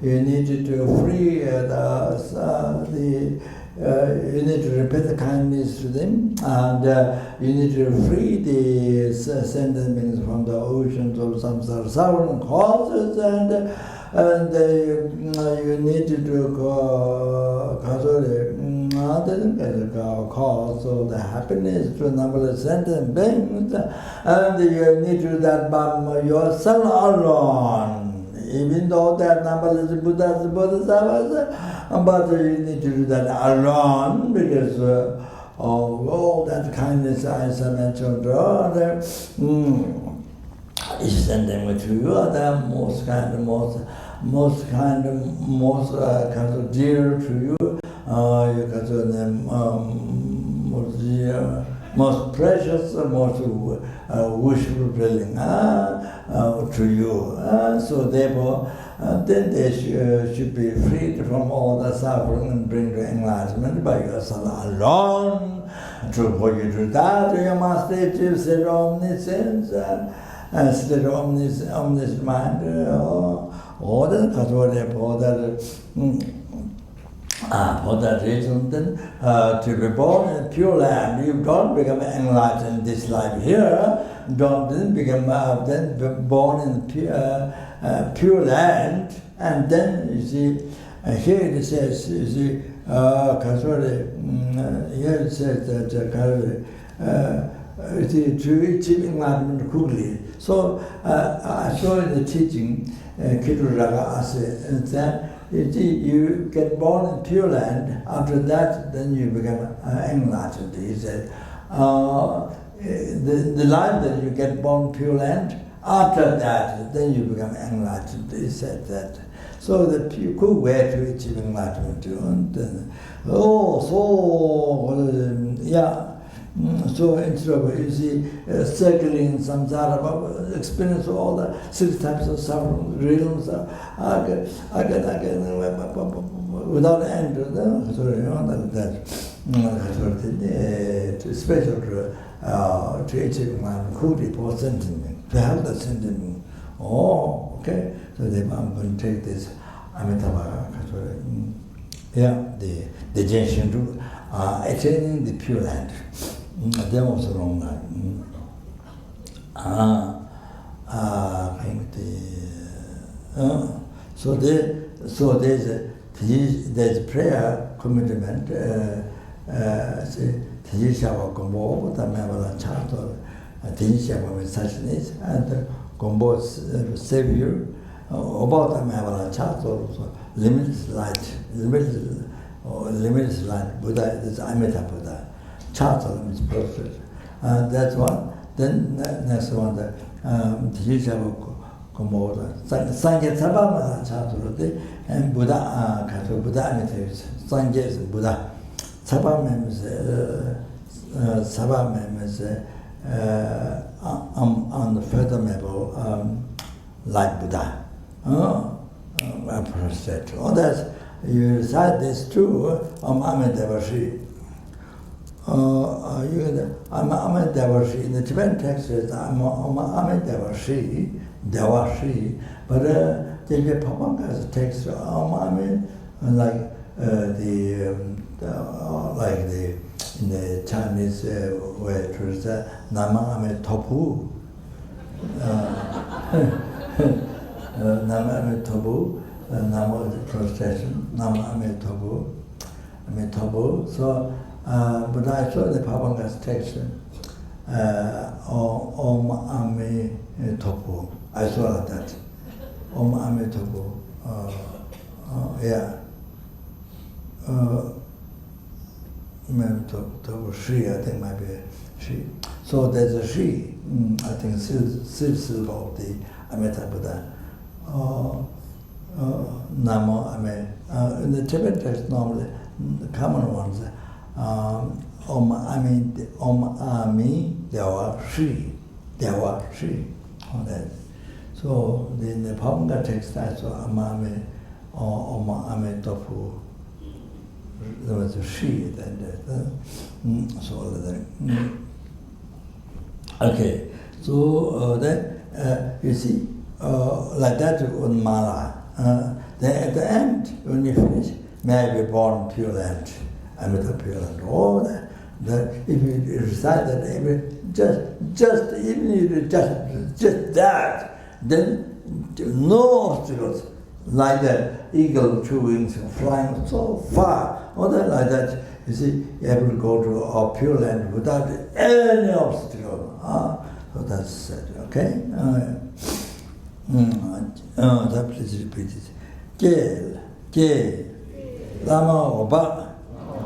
you need to free you need to repeat the kindness to them, and you need to free the sentient beings from the oceans of samsara suffering causes, and you need to cause of the happiness to numberless sentient beings, and you need to do that by yourself alone. Even though there are numberless Buddhas, Bodhisattvas, but you need to do that alone, because all that kindness I mentioned earlier is sending to you, the most kind of dear to you. You got the most precious, most wish fulfilling to you. So therefore, then they should be freed from all the suffering and bring to enlightenment by yourself alone. For you to that, you must achieve state of omniscience, state of omniscient mind, all that, for that reason, then, to be born in pure land, you don't become enlightened in this life here. Don't then become born in pure land, and then you see here it says here it says that to achieve enlightenment quickly. So I saw in the teaching Kituraga said that. You get born in Pure Land, after that then you become enlightened. He said, the life that you get born in Pure Land, after that then you become enlightened. He said that. So the quick way to achieve enlightenment. So instead of, you see, circling samsara, experience all the 6 types of suffering, realms, without end, special to achieve enlightenment, for sentiment, to have the sentiment. Oh, okay. So then I'm going to take this Amitabha, the Genshin route, attaining the Pure Land. That was the wrong line. So there's a prayer commitment. Tijishawa Gombo, the Mavala Charter, Tijishawa with such needs, and Gombo's Savior, about the Mavala Charter, limitless light, Buddha is Amitabha Buddha. Charter is perfect. That's one. Then next one, the Tijishawa Gombo, Sangye Sabama Charter, and Buddha, Buddha Amitabha, Sangye is Buddha. Sabama is on the further level, like Buddha. Oh, that's, you recite this too, Amitabha Shri. Amitabha Shri, in the Tibetan text is Amitabha Shri, Deva Shri, but the Papanga's text, like in the Chinese way it was Nama Amitabha. Nama Amitabha, Nama is the prostration, Nama Amitabha. So, but I saw the Papanga's text, Om Amitabha. I saw that. Om Amitabha. Shri, I think might be Shri. So there's a Shri, I think silver of the Amitabha Buddha. Namo Ame. In the Tibetan text, normally, the common ones, Om Ami Dewa Shri. Dewa Shri. So in the Pamanga text, I saw Om Amitabha. there was a she, so all of that. Okay, so then you see, like that on Mala. Then at the end, when you finish, may I be born pure land, Amitabha pure land, all that. That if you recite that, just even if you just that, then no obstacles like that. Eagle, two wings, flying so far, all that like that. You see, you're able to go to our pure land without any obstacle. So that's said, okay? That please repeat it. Lama Oba.